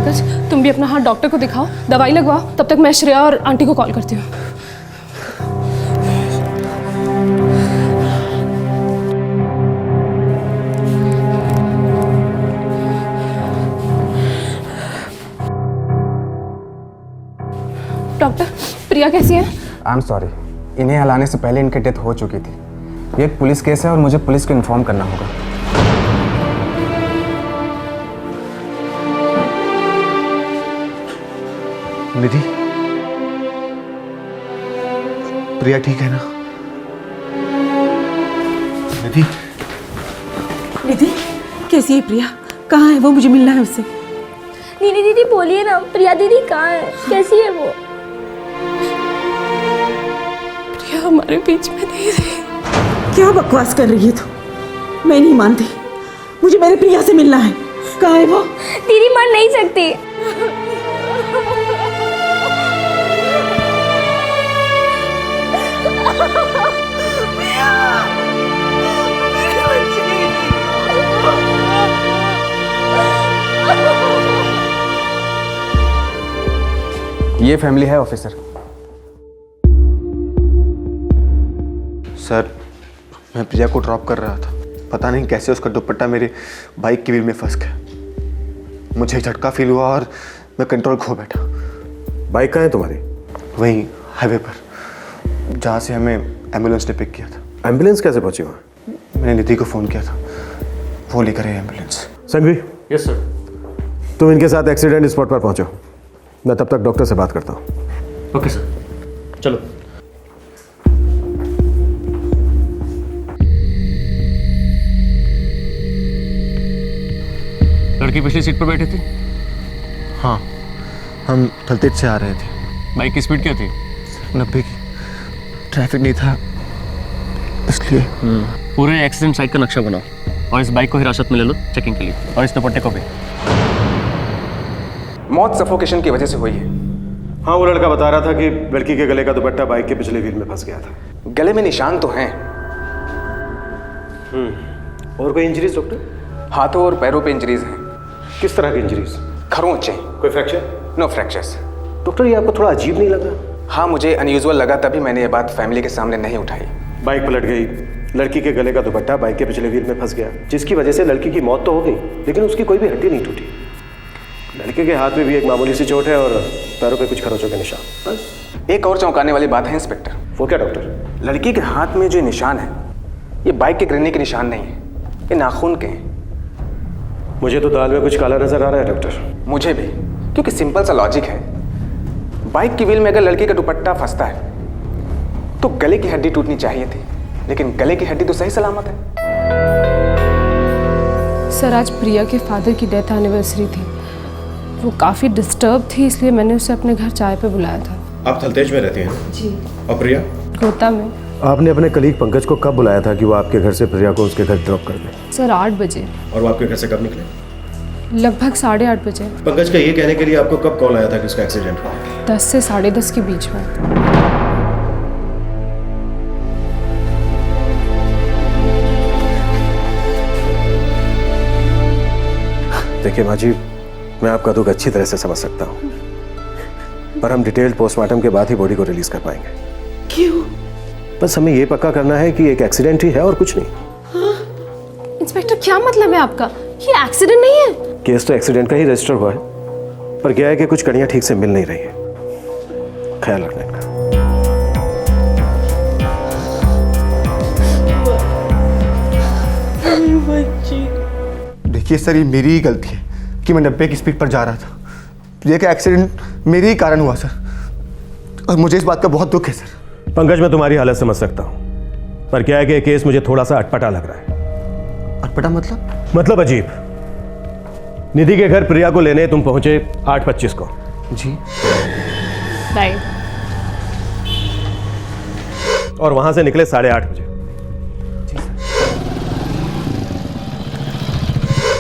पंकज तुम भी अपना हाथ डॉक्टर को दिखाओ, दवाई लगवाओ, तब तक मैं श्रेया और आंटी को कॉल करती हूँ। डॉक्टर, प्रिया कैसी है? आई एम सॉरी, इन्हें हलाने से पहले इनकी डेथ हो चुकी थी। ये एक पुलिस केस है और मुझे पुलिस को इन्फॉर्म करना होगा। निधि, प्रिया ठीक है ना? निधि, निधि कैसी है प्रिया? कहाँ है वो? मुझे मिलना है उससे। नीनी दीदी बोलिए ना, प्रिया दीदी कहाँ है, कैसी है वो? प्रिया हमारे बीच में नहीं रही। क्या बकवास कर रही है तू? मैं नहीं मानती, मुझे मेरे प्रिया से मिलना है। कहाँ है वो? दीदी मर नहीं सकती। ये फैमिली है ऑफिसर। सर, मैं प्रिया को ड्रॉप कर रहा था, पता नहीं कैसे उसका दुपट्टा मेरे बाइक की व्हील में फंस गया। मुझे झटका फील हुआ और मैं कंट्रोल खो बैठा। बाइक कहाँ है तुम्हारी? वहीं हाईवे पर, जहाँ से हमें एम्बुलेंस ने पिक किया था। एम्बुलेंस कैसे पहुंची वहाँ? मैंने निधि को फ़ोन किया था, वो लेकर आए एम्बुलेंस। संघवी। Yes sir. तुम इनके साथ एक्सीडेंट स्पॉट पर पहुंचो, मैं तब तक डॉक्टर से बात करता हूँ। ओके सर, चलो। लड़की पिछली सीट पर बैठी थी? हाँ, हम थलतेज से आ रहे थे। बाइक की स्पीड क्या थी? 90 की। ट्रैफिक नहीं था इसलिए। पूरे एक्सीडेंट साइट का नक्शा बनाओ और इस बाइक को हिरासत में ले लो चेकिंग के लिए, और इस दुपट्टे को भी। मौत सफोकेशन की वजह से हुई है। हाँ, वो लड़का बता रहा था कि लड़की के गले का दुपट्टा बाइक के पिछले व्हील में फंस गया था। गले में निशान तो हैं। और कोई इंजरीज डॉक्टर? हाथों और पैरों पे इंजरीज हैं। किस तरह की इंजरीज? खरोंचे। कोई फ्रैक्चर? No fractures. डॉक्टर, ये आपको थोड़ा अजीब नहीं लगा? हाँ, मुझे अनयूजुअल लगा, तभी मैंने ये बात फैमिली के सामने नहीं उठाई। बाइक पलट गई, लड़की के गले का दुपट्टा बाइक के पिछले व्हील में फंस गया, जिसकी वजह से लड़की की मौत तो हो गई, लेकिन उसकी कोई भी हड्डी नहीं टूटी। लड़के के हाथ में भी एक मामूली सी चोट है और पैरों पे कुछ खरोंचों के निशान। बस एक और चौंकाने वाली बात है इंस्पेक्टर। वो क्या डॉक्टर? लड़की के हाथ में जो निशान है, ये बाइक के गिरने के निशान नहीं है, ये नाखून के हैं। मुझे तो दाल में कुछ काला नजर आ रहा है डॉक्टर। मुझे भी, क्योंकि सिंपल सा लॉजिक है। बाइक की व्हील में अगर लड़की का दुपट्टा फंसता है तो गले की हड्डी टूटनी चाहिए थी, लेकिन गले की हड्डी तो सही सलामत है। सर, आज प्रिया के फादर की डेथ एनिवर्सरी थी, वो काफ़ी डिस्टर्ब थी, इसलिए मैंने उसे अपने घर चाय पे बुलाया था। आप थलतेज में रहती हैं? जी। और प्रिया? गोता में। आपने अपने कलीग पंकज को कब बुलाया था कि वो आपके घर से प्रिया को उसके घर ड्रॉप कर दे? सर 8 बजे। और वो आपके घर से कब निकले? लगभग 8:30 बजे। पंकज का ये कहने के लिए आपको कब कॉल आया था कि उसका एक्सीडेंट हुआ? 10 से 10:30 के बीच में। देखिए माँ जी, मैं आपका दुख अच्छी तरह से समझ सकता हूँ, पर हम डिटेल्ड पोस्टमार्टम के बाद ही बॉडी को रिलीज कर पाएंगे। क्यों? बस हमें ये पक्का करना है कि एक एक्सीडेंट ही है और कुछ नहीं। हाँ? इंस्पेक्टर, क्या मतलब है आपका? ये एक्सीडेंट नहीं है। केस तो एक्सीडेंट का ही रजिस्टर हुआ है, पर क्या है कि कुछ कड़ियाँ ठीक से मिल नहीं रही है। ख्याल रखना इनका। देखिए सर, ये मेरी ही गलती है कि मैं 90 की स्पीड पर जा रहा था। प्रिया का एक्सीडेंट मेरे ही कारण हुआ सर, और मुझे इस बात का बहुत दुख है सर। पंकज, मैं तुम्हारी हालत समझ सकता हूँ, पर क्या है कि केस मुझे थोड़ा सा अटपटा लग रहा है। अटपटा मतलब? मतलब अजीब। निधि के घर प्रिया को लेने तुम पहुंचे 8:25 को। जी। राइट। और वहां से निकले 8:30 बजे।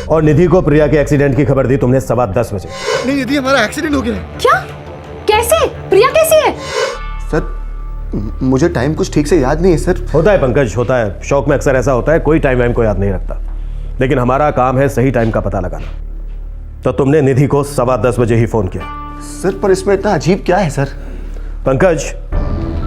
और निधि को प्रिया के एक्सीडेंट की खबर दी तुमने 10:15 बजे। नहीं निधि, हमारा एक्सीडेंट हो गया। क्या? कैसे? प्रिया कैसी है? सर, मुझे टाइम कुछ ठीक से याद नहीं है सर। होता है पंकज, होता है। शौक में अक्सर ऐसा होता है, कोई टाइम वाइम को याद नहीं रखता, लेकिन हमारा काम है सही टाइम का पता लगाना। तो तुमने निधि को 10:15 बजे ही फोन किया। सर पर इसमें इतना अजीब क्या है सर? पंकज,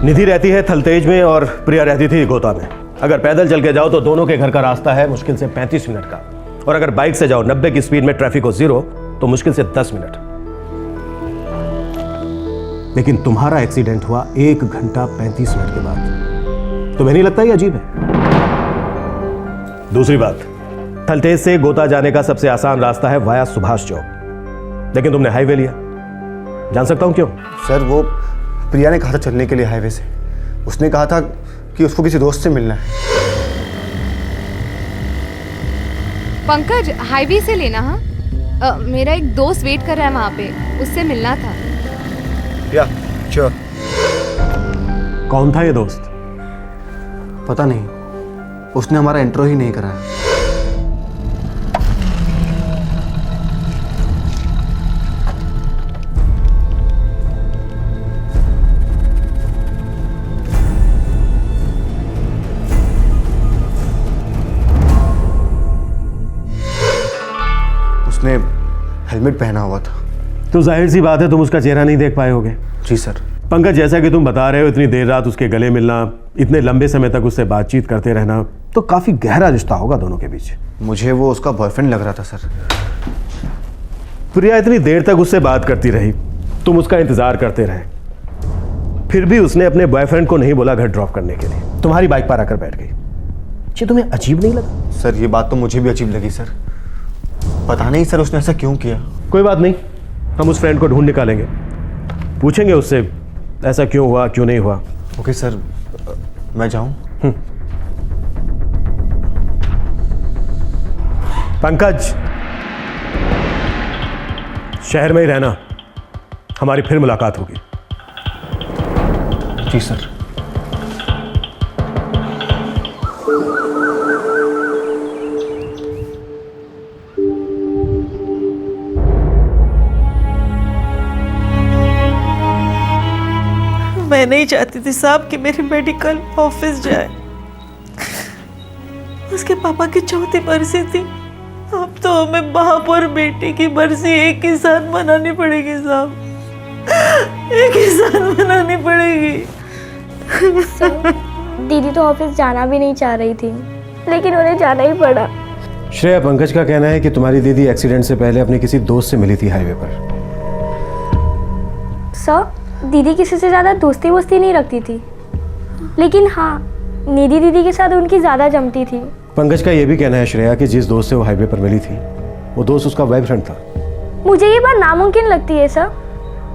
निधि रहती है थलतेज में और प्रिया रहती थी गोता में। अगर पैदल चल के जाओ तो दोनों के घर का रास्ता है मुश्किल से 35 मिनट का, और अगर बाइक से जाओ 90 की स्पीड में ट्रैफिक हो 0 तो मुश्किल से 10 मिनट। लेकिन तुम्हारा एक्सीडेंट हुआ 1 घंटा 35 मिनट के बाद। तुम्हें नहीं लगता ये अजीब है? दूसरी बात, थलतेज से गोता जाने का सबसे आसान रास्ता है वाया सुभाष चौक, लेकिन तुमने हाईवे लिया। जान सकता हूं क्यों? सर वो प्रिया ने कहा था चलने के लिए हाईवे से। उसने कहा था कि उसको किसी दोस्त से मिलना है। पंकज, हाईवे से लेना। हाँ, मेरा एक दोस्त वेट कर रहा है वहाँ पे, उससे मिलना था। या श्योर। कौन था ये दोस्त? पता नहीं, उसने हमारा इंट्रो ही नहीं कराया। उसने हेलमेट पहना हुआ था। तो जाहिर सी बात है तुम उसका चेहरा नहीं देख पाए होगे। जी सर। पंकज, जैसा कि तुम बता रहे हो, इतनी देर रात उसके गले मिलना, इतने लंबे समय तक उससे बातचीत करते रहना, तो काफी गहरा रिश्ता होगा दोनों के बीच। मुझे वो उसका बॉयफ्रेंड लग रहा था सर। प्रिया इतनी देर तक उससे बात करती रही, तुम उसका इंतजार करते रहे, फिर भी उसने अपने बॉयफ्रेंड को नहीं बोला घर ड्रॉप करने के लिए, तुम्हारी बाइक पर आकर बैठ गई। ये तुम्हें अजीब नहीं लगा? सर ये बात तो मुझे भी अजीब लगी सर। पता नहीं सर उसने ऐसा क्यों किया। कोई बात नहीं, हम उस फ्रेंड को ढूंढ निकालेंगे, पूछेंगे उससे ऐसा क्यों हुआ, क्यों नहीं हुआ। ओके सर, मैं जाऊं? पंकज, शहर में ही रहना, हमारी फिर मुलाकात होगी। जी सर। मैं नहीं चाहती थी साहब कि मेरी मेडिकल ऑफिस जाए। उसके पापा की चौथी बरसी थी, अब तो हमें बाप और बेटे की बरसी एक ही साथ मनानी पड़ेगी साहब, एक ही साथ मनानी पड़ेगी। दीदी तो ऑफिस जाना भी नहीं चाह रही थी, लेकिन उन्हें जाना ही पड़ा। श्रेया, पंकज का कहना है कि तुम्हारी दीदी एक्सीडेंट से पहले अपने किसी दोस्त से मिली थी हाईवे पर। सर, दीदी किसी से ज़्यादा दोस्ती वोस्ती नहीं रखती थी, लेकिन हाँ, निधि दीदी के साथ उनकी ज़्यादा जमती थी। पंकज का यह भी कहना है श्रेया कि जिस दोस्त से वो हाईवे पर मिली थी, वो दोस्त उसका बॉयफ्रेंड था। मुझे ये बात नामुमकिन लगती है सर।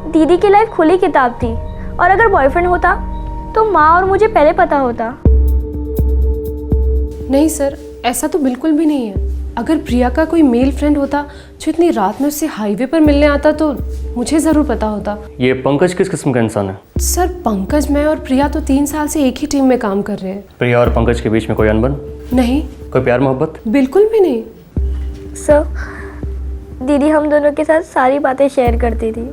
दीदी की लाइफ खुली किताब थी, और अगर बॉयफ्रेंड होता तो माँ और मुझे पहले पता होता। नहीं सर, ऐसा तो बिल्कुल भी नहीं है। अगर प्रिया का कोई मेल फ्रेंड होता जो इतनी रात में उससे हाईवे पर मिलने आता तो मुझे ज़रूर पता होता। ये पंकज किस किस्म का इंसान है? सर, पंकज, मैं और प्रिया तो 3 साल से एक ही टीम में काम कर रहे हैं। प्रिया और पंकज के बीच में कोई अनबन? नहीं। कोई प्यार मोहब्बत? बिल्कुल भी नहीं। सर, दीदी हम दोनों के साथ सारी बातें शेयर करती थी।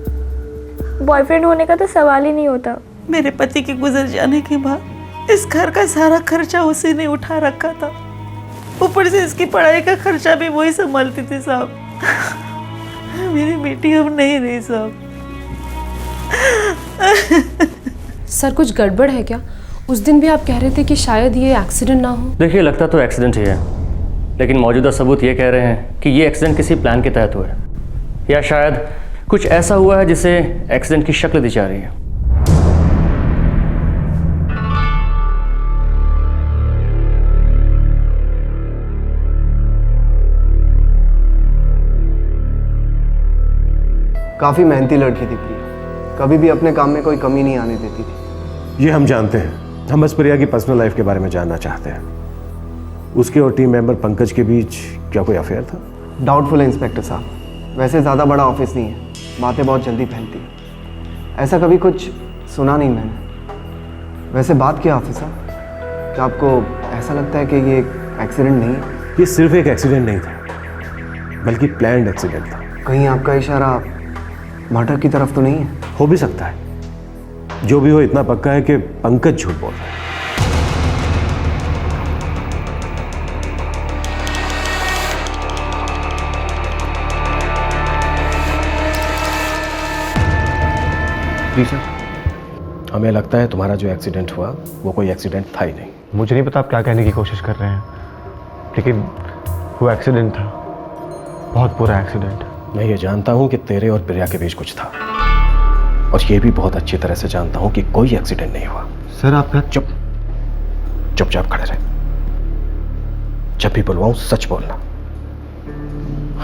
बॉयफ्रेंड होने का तो सवाल ही नहीं होता। मेरे पति के गुजर जाने के बाद इस घर का सारा खर्चा उसी ने उठा रखा था, ऊपर से इसकी पढ़ाई का खर्चा भी वही संभालती थी साहब। मेरी बेटी अब नहीं रही साहब। सर, कुछ गड़बड़ है क्या? उस दिन भी आप कह रहे थे कि शायद ये एक्सीडेंट ना हो। देखिए, लगता तो एक्सीडेंट ही है, लेकिन मौजूदा सबूत ये कह रहे हैं कि ये एक्सीडेंट किसी प्लान के तहत हुआ है, या शायद कुछ ऐसा हुआ है जिसे एक्सीडेंट की शक्ल दी जा रही है। काफ़ी मेहनती लड़की थी प्रिया, कभी भी अपने काम में कोई कमी नहीं आने देती थी। ये हम जानते हैं, हम बस प्रिया की पर्सनल लाइफ के बारे में जानना चाहते हैं। उसके और टीम मेंबर पंकज के बीच क्या कोई अफेयर था? डाउटफुल है इंस्पेक्टर साहब। वैसे ज़्यादा बड़ा ऑफिस नहीं है, बातें बहुत जल्दी फैलती हैं। ऐसा कभी कुछ सुना नहीं मैंने। वैसे बात क्या ऑफिसर, क्या आपको ऐसा लगता है कि ये एक्सीडेंट नहीं है? ये सिर्फ एक एक्सीडेंट नहीं था, बल्कि प्लान्ड एक्सीडेंट था। कहीं आपका इशारा मर्डर की तरफ तो नहीं है? हो भी सकता है। जो भी हो, इतना पक्का है कि पंकज झूठ बोल रहा है। जी सर। हमें लगता है तुम्हारा जो एक्सीडेंट हुआ वो कोई एक्सीडेंट था ही नहीं। मुझे नहीं पता आप क्या कहने की कोशिश कर रहे हैं, लेकिन वो एक्सीडेंट था, बहुत बुरा एक्सीडेंट। मैं ये जानता हूँ कि तेरे और प्रिया के बीच कुछ था, और ये भी बहुत अच्छी तरह से जानता हूँ कि कोई एक्सीडेंट नहीं हुआ। सर आप चुपचाप खड़े रहे। जब भी बुलवाऊं सच बोलना।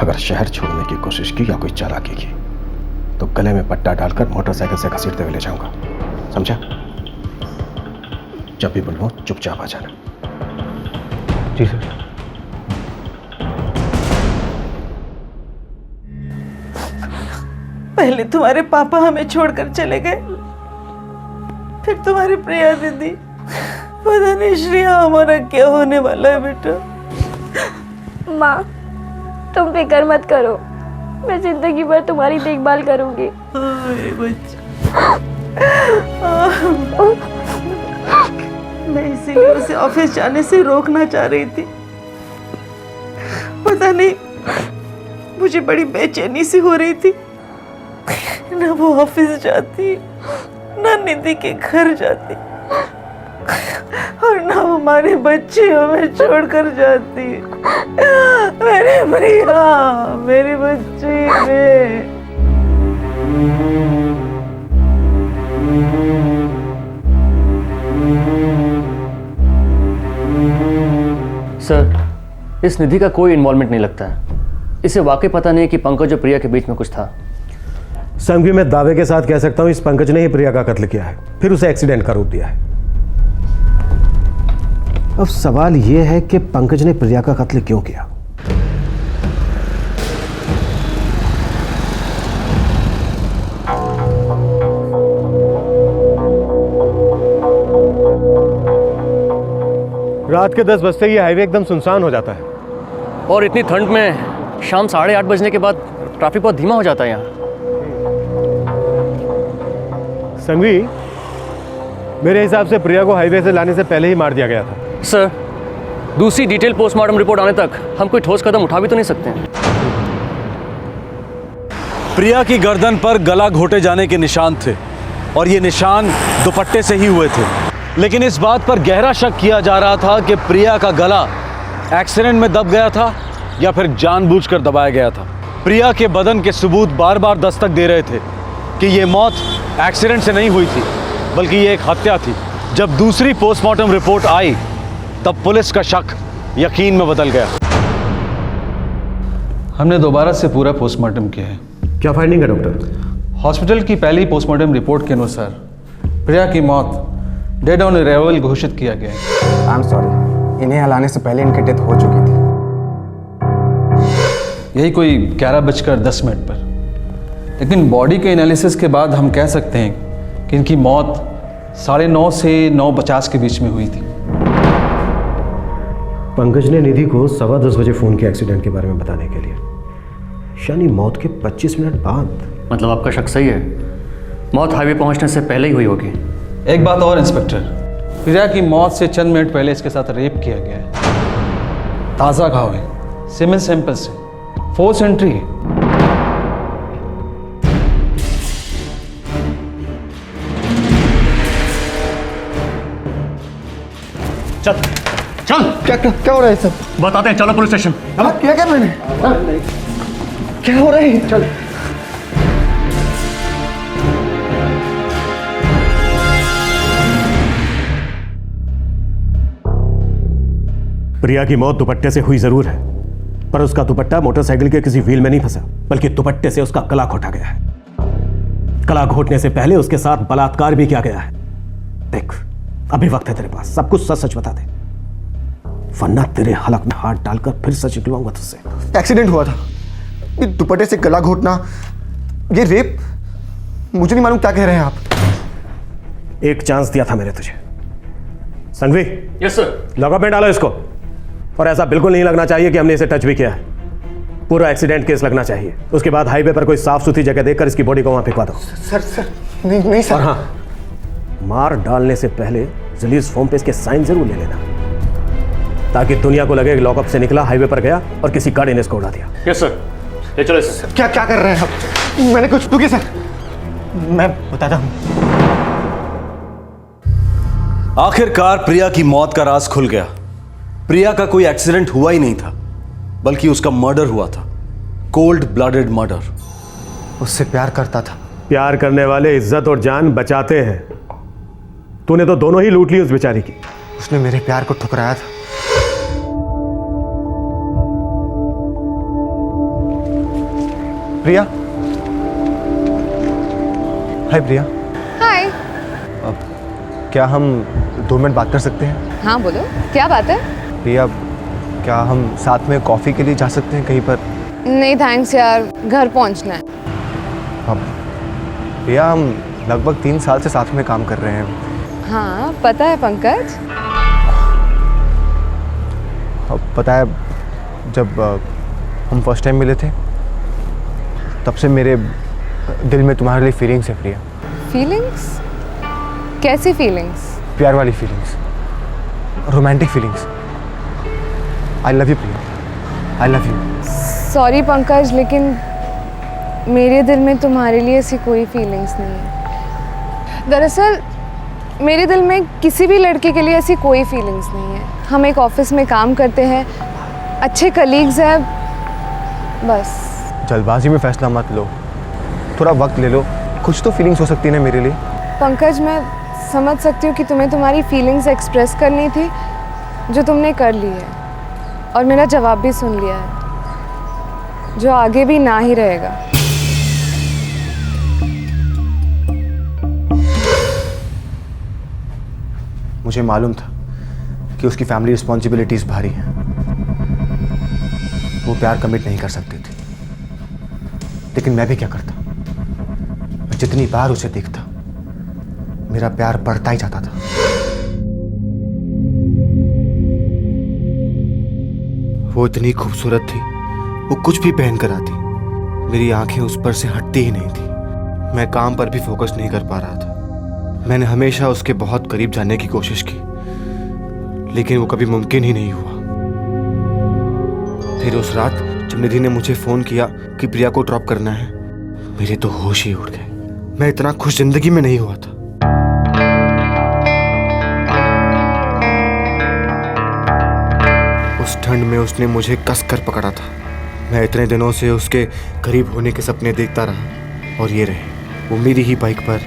अगर शहर छोड़ने की कोशिश की या कोई चालाकी की तो गले में पट्टा डालकर मोटरसाइकिल से घसीटते हुए ले जाऊंगा, समझा? जब भी बुलवाऊं चुपचाप आ जाना। जी सर। पहले तुम्हारे पापा हमें छोड़कर चले गए, फिर तुम्हारी प्रिया दीदी। पता नहीं श्रेया हमारा क्या होने वाला है बेटा। माँ तुम फिक्र मत करो, मैं जिंदगी भर तुम्हारी देखभाल करूंगी। मैं इसीलिए उसे ऑफिस जाने से रोकना चाह रही थी। पता नहीं मुझे बड़ी बेचैनी सी हो रही थी। ना वो ऑफिस जाती, ना निधि के घर जाती, और ना हमारे बच्चे हमें छोड़कर जाती। मेरी प्रिया, मेरी बच्ची रे। सर, इस निधि का कोई इन्वॉल्वमेंट नहीं लगता है। इसे वाकई पता नहीं कि पंकज और प्रिया के बीच में कुछ था। संघवी, मैं दावे के साथ कह सकता हूं इस पंकज ने ही प्रिया का कत्ल किया है, फिर उसे एक्सीडेंट का रूप दिया है। अब सवाल यह है कि पंकज ने प्रिया का कत्ल क्यों किया? रात के 10 बजते ही हाईवे एकदम सुनसान हो जाता है। और इतनी ठंड में शाम 8:30 बजने के बाद ट्रैफिक बहुत धीमा हो जाता है यहाँ। संघवी, मेरे हिसाब से प्रिया को हाईवे से लाने से पहले ही मार दिया गया था। सर, दूसरी डिटेल पोस्टमार्टम रिपोर्ट आने तक हम कोई ठोस कदम उठा भी तो नहीं सकते हैं। प्रिया की गर्दन पर गला घोटे जाने के निशान थे, और ये निशान दुपट्टे से ही हुए थे। लेकिन इस बात पर गहरा शक किया जा रहा था कि प्रिया का गला एक्सीडेंट में दब गया था या फिर जानबूझकर दबाया गया था। प्रिया के बदन के सबूत बार बार दस्तक दे रहे थे कि ये मौत एक्सीडेंट से नहीं हुई थी, बल्कि ये एक हत्या थी। जब दूसरी पोस्टमार्टम रिपोर्ट आई तब पुलिस का शक यकीन में बदल गया। हमने दोबारा से पूरा पोस्टमार्टम किया है। क्या फाइंडिंग है डॉक्टर? हॉस्पिटल की पहली पोस्टमार्टम रिपोर्ट के अनुसार प्रिया की मौत डेड ऑन अराइवल घोषित किया गया है। आई एम सॉरी, इन्हें हलाने से पहले इनकी डेथ हो चुकी थी। यही कोई 11:10 पर। लेकिन बॉडी के एनालिसिस के बाद हम कह सकते हैं कि इनकी मौत 9:30 से 9:50 के बीच में हुई थी। पंकज ने निधि को 10:15 बजे फोन किया एक्सीडेंट के बारे में बताने के लिए, यानी मौत के 25 मिनट बाद। मतलब आपका शक सही है, मौत हाईवे पहुंचने से पहले ही हुई होगी। एक बात और इंस्पेक्टर, प्रिया की मौत से चंद मिनट पहले इसके साथ रेप किया गया है। ताज़ा घाव है, सीमेन सैंपल से, फोर्स एंट्री है। चल चल, क्या हो रहा है सब? बताते हैं, चलो पुलिस स्टेशन। क्या कर रहे हैं? क्या हो रहा है? चल। प्रिया की मौत दुपट्टे से हुई जरूर है, पर उसका दुपट्टा मोटरसाइकिल के किसी व्हील में नहीं फंसा, बल्कि दुपट्टे से उसका गला घोटा गया है। गला घोटने से पहले उसके साथ बलात्कार भी किया गया है। देख, अभी वक्त है तेरे पास, सब कुछ सच सच बता दे, वरना तेरे हलक में हाथ डालकर फिर सच निकलवाऊंगा तुझसे। एक्सीडेंट हुआ था, ये दुपट्टे से गला घोटना, ये रेप, मुझे नहीं मालूम क्या कह रहे हैं आप। एक चांस दिया था मैंने तुझे। Sanghvi, yes sir. लॉकअप में डालो इसको, और ऐसा बिल्कुल नहीं लगना चाहिए कि हमने इसे टच भी किया है। पूरा एक्सीडेंट केस लगना चाहिए। उसके बाद हाईवे पर कोई साफ सुथरी जगह देखकर इसकी बॉडी को वहां फेंकवा दो। सर नहीं सर। और हाँ, मार डालने से पहले रिलीज फॉर्म पे इसके साइन जरूर ले लेना, ताकि दुनिया को लगे लॉकअप से निकला, हाईवे पर गया और किसी गाड़ी ने इसको उड़ा दिया। Yes sir. ये चलो सर। क्या कर रहे हैं आप? मैंने कुछ तो किया सर। मैं बताता हूँ। आखिरकार प्रिया की मौत का राज खुल गया। प्रिया का कोई एक्सीडेंट हुआ ही नहीं था, बल्कि उसका मर्डर हुआ था। Cold blooded murder. उससे प्यार करता था। प्यार करने वाले इज्जत और जान बचाते हैं। तूने तो दोनों ही लूट ली उस बेचारी की। उसने मेरे प्यार को ठुकराया था। प्रिया। हाय प्रिया। हाय। क्या हम 2 मिनट बात कर सकते हैं? हाँ बोलो, क्या बात है? प्रिया, क्या हम साथ में कॉफ़ी के लिए जा सकते हैं कहीं पर? नहीं थैंक्स यार, घर पहुंचना है। अब प्रिया, हम लगभग 3 साल से साथ में काम कर रहे हैं। हाँ पता है पंकज। अब पता है, जब हम फर्स्ट टाइम मिले थे तब से मेरे दिल में तुम्हारे लिए फीलिंग्स है प्रिया। फीलिंग्स? कैसी फीलिंग्स? प्यार वाली feelings, romantic feelings. I love you Priya, I love you. Sorry Pankaj, लेकिन मेरे दिल में तुम्हारे लिए ऐसी कोई फीलिंग्स नहीं है। दरअसल मेरे दिल में किसी भी लड़के के लिए ऐसी कोई फीलिंग्स नहीं है। हम एक ऑफिस में काम करते हैं, अच्छे कलीग्स हैं, बस। जल्दबाजी में फैसला मत लो, थोड़ा वक्त ले लो। कुछ तो फीलिंग्स हो सकती है ना मेरे लिए। पंकज, मैं समझ सकती हूँ कि तुम्हें तुम्हारी फीलिंग्स एक्सप्रेस करनी थी, जो तुमने कर ली है, और मेरा जवाब भी सुन लिया है, जो आगे भी ना ही रहेगा। मुझे मालूम था कि उसकी फैमिली रिस्पॉन्सिबिलिटीज भारी हैं। वो प्यार कमिट नहीं कर सकती थी, लेकिन मैं भी क्या करता। मैं जितनी बार उसे देखता, मेरा प्यार बढ़ता ही जाता था। वो इतनी खूबसूरत थी, वो कुछ भी पहन कर आती, मेरी आंखें उस पर से हटती ही नहीं थी। मैं काम पर भी फोकस नहीं कर पा रहा था। मैंने हमेशा उसके बहुत करीब जाने की कोशिश की, लेकिन वो कभी मुमकिन ही नहीं हुआ। फिर उस रात जब निधि ने मुझे फोन किया कि प्रिया को ड्रॉप करना है, मेरे तो होश ही उड़ गए। मैं इतना खुश जिंदगी में नहीं हुआ था। उस ठंड में उसने मुझे कस कर पकड़ा था। मैं इतने दिनों से उसके करीब होने के सपने देखता रहा, और ये रहे, वो मेरी ही बाइक पर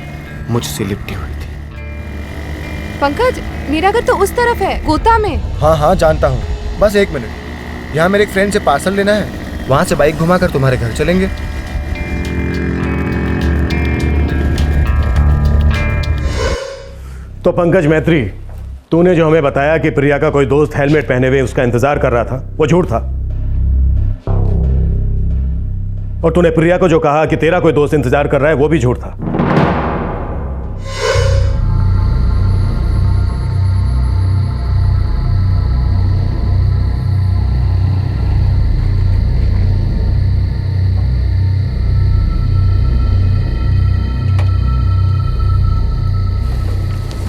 मुझसे लिपटी हुई थी। पंकज, मेरा घर तो उस तरफ है, गोता में। हाँ हाँ जानता हूँ, बस 1 मिनट। यहाँ मेरे एक फ्रेंड से पार्सल लेना है, वहाँ से बाइक घुमा कर तुम्हारे घर चलेंगे। तो पंकज मैत्री, तूने जो हमें बताया कि प्रिया का कोई दोस्त हेलमेट पहने हुए उसका इंतजार कर रहा था, वो झूठ था। और तूने प्रिया को जो कहा कि तेरा कोई दोस्त इंतजार कर रहा है, वो भी झूठ था।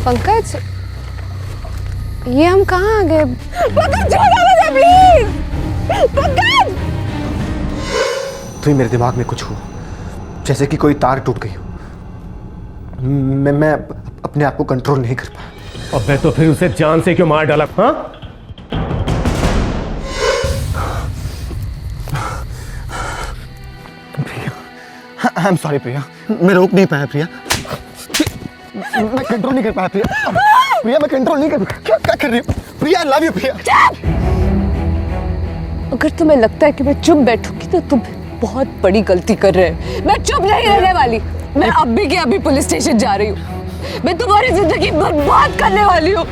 पंकज, ये हम कहाँ आ गए? पंकज छोड़ मुझे प्लीज। पंकज! तो मेरे दिमाग में कुछ हुआ, जैसे कि कोई तार टूट गई हो। मैं अपने आप को कंट्रोल नहीं कर पाया। अबे तो फिर उसे जान से क्यों मार डाला? हाँ? प्रिया, आई एम सॉरी प्रिया, मैं रोक नहीं पाया प्रिया। मैं कंट्रोल नहीं कर पाया प्रिया। प्रिया, मैं कंट्रोल नहीं कर पाया। क्या कर रही हो प्रिया? आई लव यू प्रिया। अगर तुम्हें लगता है कि मैं चुप बैठूंगी तो तुम बहुत बड़ी गलती कर रहे हो। मैं चुप नहीं रहने वाली। मैं अभी के अभी पुलिस स्टेशन जा रही हूँ। मैं तुम्हारी जिंदगी बर्बाद करने वाली हूँ।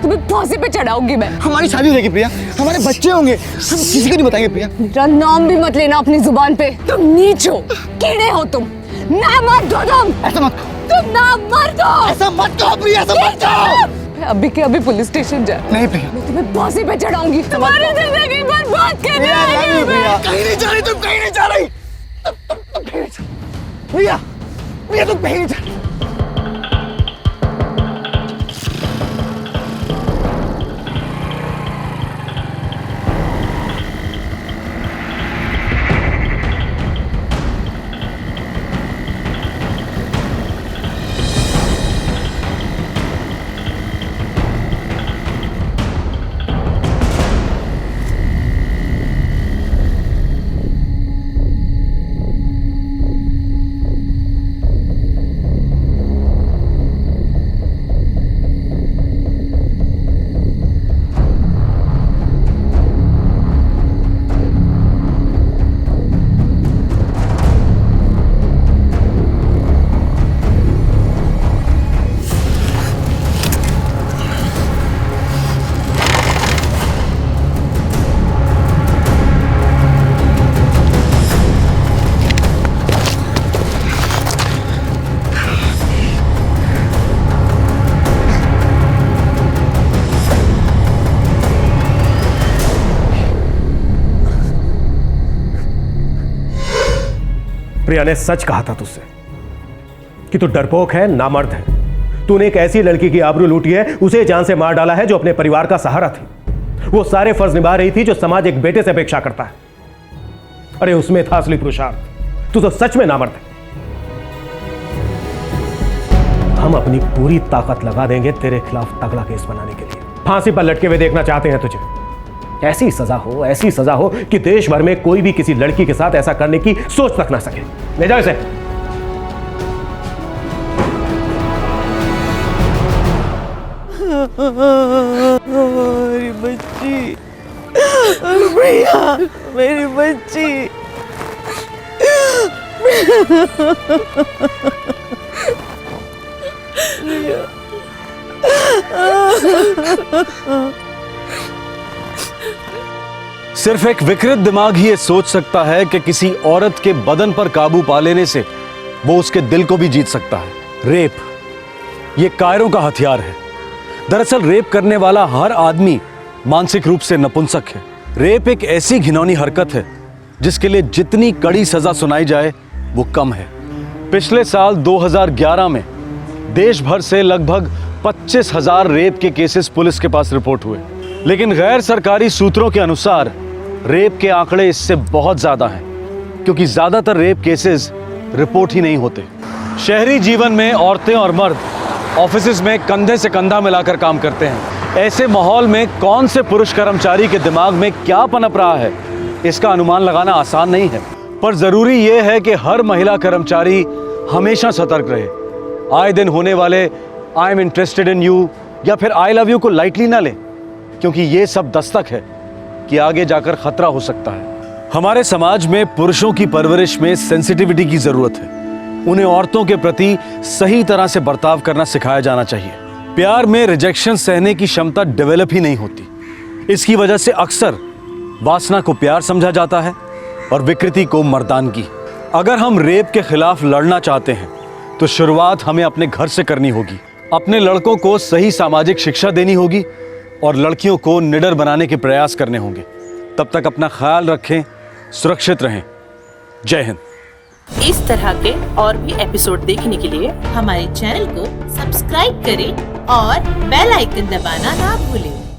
तुम्हें फांसी पे चढ़ाऊंगी मैं। हमारी शादी हो जाएगी प्रिया, हमारे बच्चे होंगे, हम किसी को नहीं बताएंगे प्रिया। मेरा नाम भी मत लेना अपनी जुबान पे। तुम नीच हो, कीड़े हो तुम। ना मत दो तुम। ऐसा मत तुम ना मर दो। ऐसा मत कहो प्रिया, ऐसा मत कहो। मैं अभी के अभी पुलिस स्टेशन जा। नहीं प्रिया, मैं तुम्हें फांसी पे चढ़ाऊंगी। तुम्हारी जिंदगी बर्बाद करने वाली हूं मैं। कहीं नहीं जा रही तुम, कहीं नहीं जा रही। तुम कहीं नहीं जा रही प्रिया। प्रिया, तुम कहीं नहीं जा रही। प्रिया ने सच कहा था तुझसे कि तू डरपोक है, नामर्द है। तूने एक ऐसी लड़की की आबरू लूटी है, उसे जान से मार डाला है जो अपने परिवार का सहारा थी। वो सारे फर्ज निभा रही थी जो समाज एक बेटे से अपेक्षा करता है। अरे उसमें था असली पुरुषार्थ। तू तो सच में नामर्द है। हम अपनी पूरी ताकत लगा देंगे तेरे खिलाफ तगड़ा केस बनाने के लिए। फांसी पर लटके हुए देखना चाहते हैं तुझे। ऐसी सजा हो कि देश भर में कोई भी किसी लड़की के साथ ऐसा करने की सोच तक ना सके। ले जाओ इसे। मेरी बच्ची, प्रिया, मेरी बच्ची। सिर्फ एक विकृत दिमाग ही ये सोच सकता है कि किसी औरत के बदन पर काबू पा लेने से वो उसके दिल को भी जीत सकता है। रेप ये कायरों का हथियार है। दरअसल रेप करने वाला हर आदमी मानसिक रूप से नपुंसक है। रेप एक ऐसी घिनौनी हरकत है जिसके लिए जितनी कड़ी सजा सुनाई जाए वो कम है। पिछले साल 2011 में देश भर से लगभग 25,000 रेप के केसेस पुलिस के पास रिपोर्ट हुए, लेकिन गैर सरकारी सूत्रों के अनुसार रेप के आंकड़े इससे बहुत ज्यादा हैं, क्योंकि ज्यादातर रेप केसेस रिपोर्ट ही नहीं होते। शहरी जीवन में औरतें और मर्द ऑफिसेज में कंधे से कंधा मिलाकर काम करते हैं। ऐसे माहौल में कौन से पुरुष कर्मचारी के दिमाग में क्या पनप रहा है, इसका अनुमान लगाना आसान नहीं है। पर जरूरी यह है कि हर महिला कर्मचारी हमेशा सतर्क रहे। आए दिन होने वाले I am interested in you या फिर आई लव यू को लाइटली ना ले, क्योंकि ये सब दस्तक है कि आगे जाकर खतरा हो सकता है। हमारे समाज में पुरुषों की परवरिश में सेंसिटिविटी की जरूरत है। उन्हें औरतों के प्रति सही तरह से बर्ताव करना सिखाया जाना चाहिए। प्यार में रिजेक्शन सहने की क्षमता डेवलप ही नहीं होती। इसकी वजह से अक्सर वासना को प्यार समझा जाता है और विकृति को मर्दानगी। अगर हम रेप के खिलाफ लड़ना चाहते हैं तो शुरुआत हमें अपने घर से करनी होगी। अपने लड़कों को सही सामाजिक शिक्षा देनी होगी और लड़कियों को निडर बनाने के प्रयास करने होंगे। तब तक अपना ख्याल रखें, सुरक्षित रहें। जय हिंद। इस तरह के और भी एपिसोड देखने के लिए हमारे चैनल को सब्सक्राइब करें और बेल आइकन दबाना ना भूलें।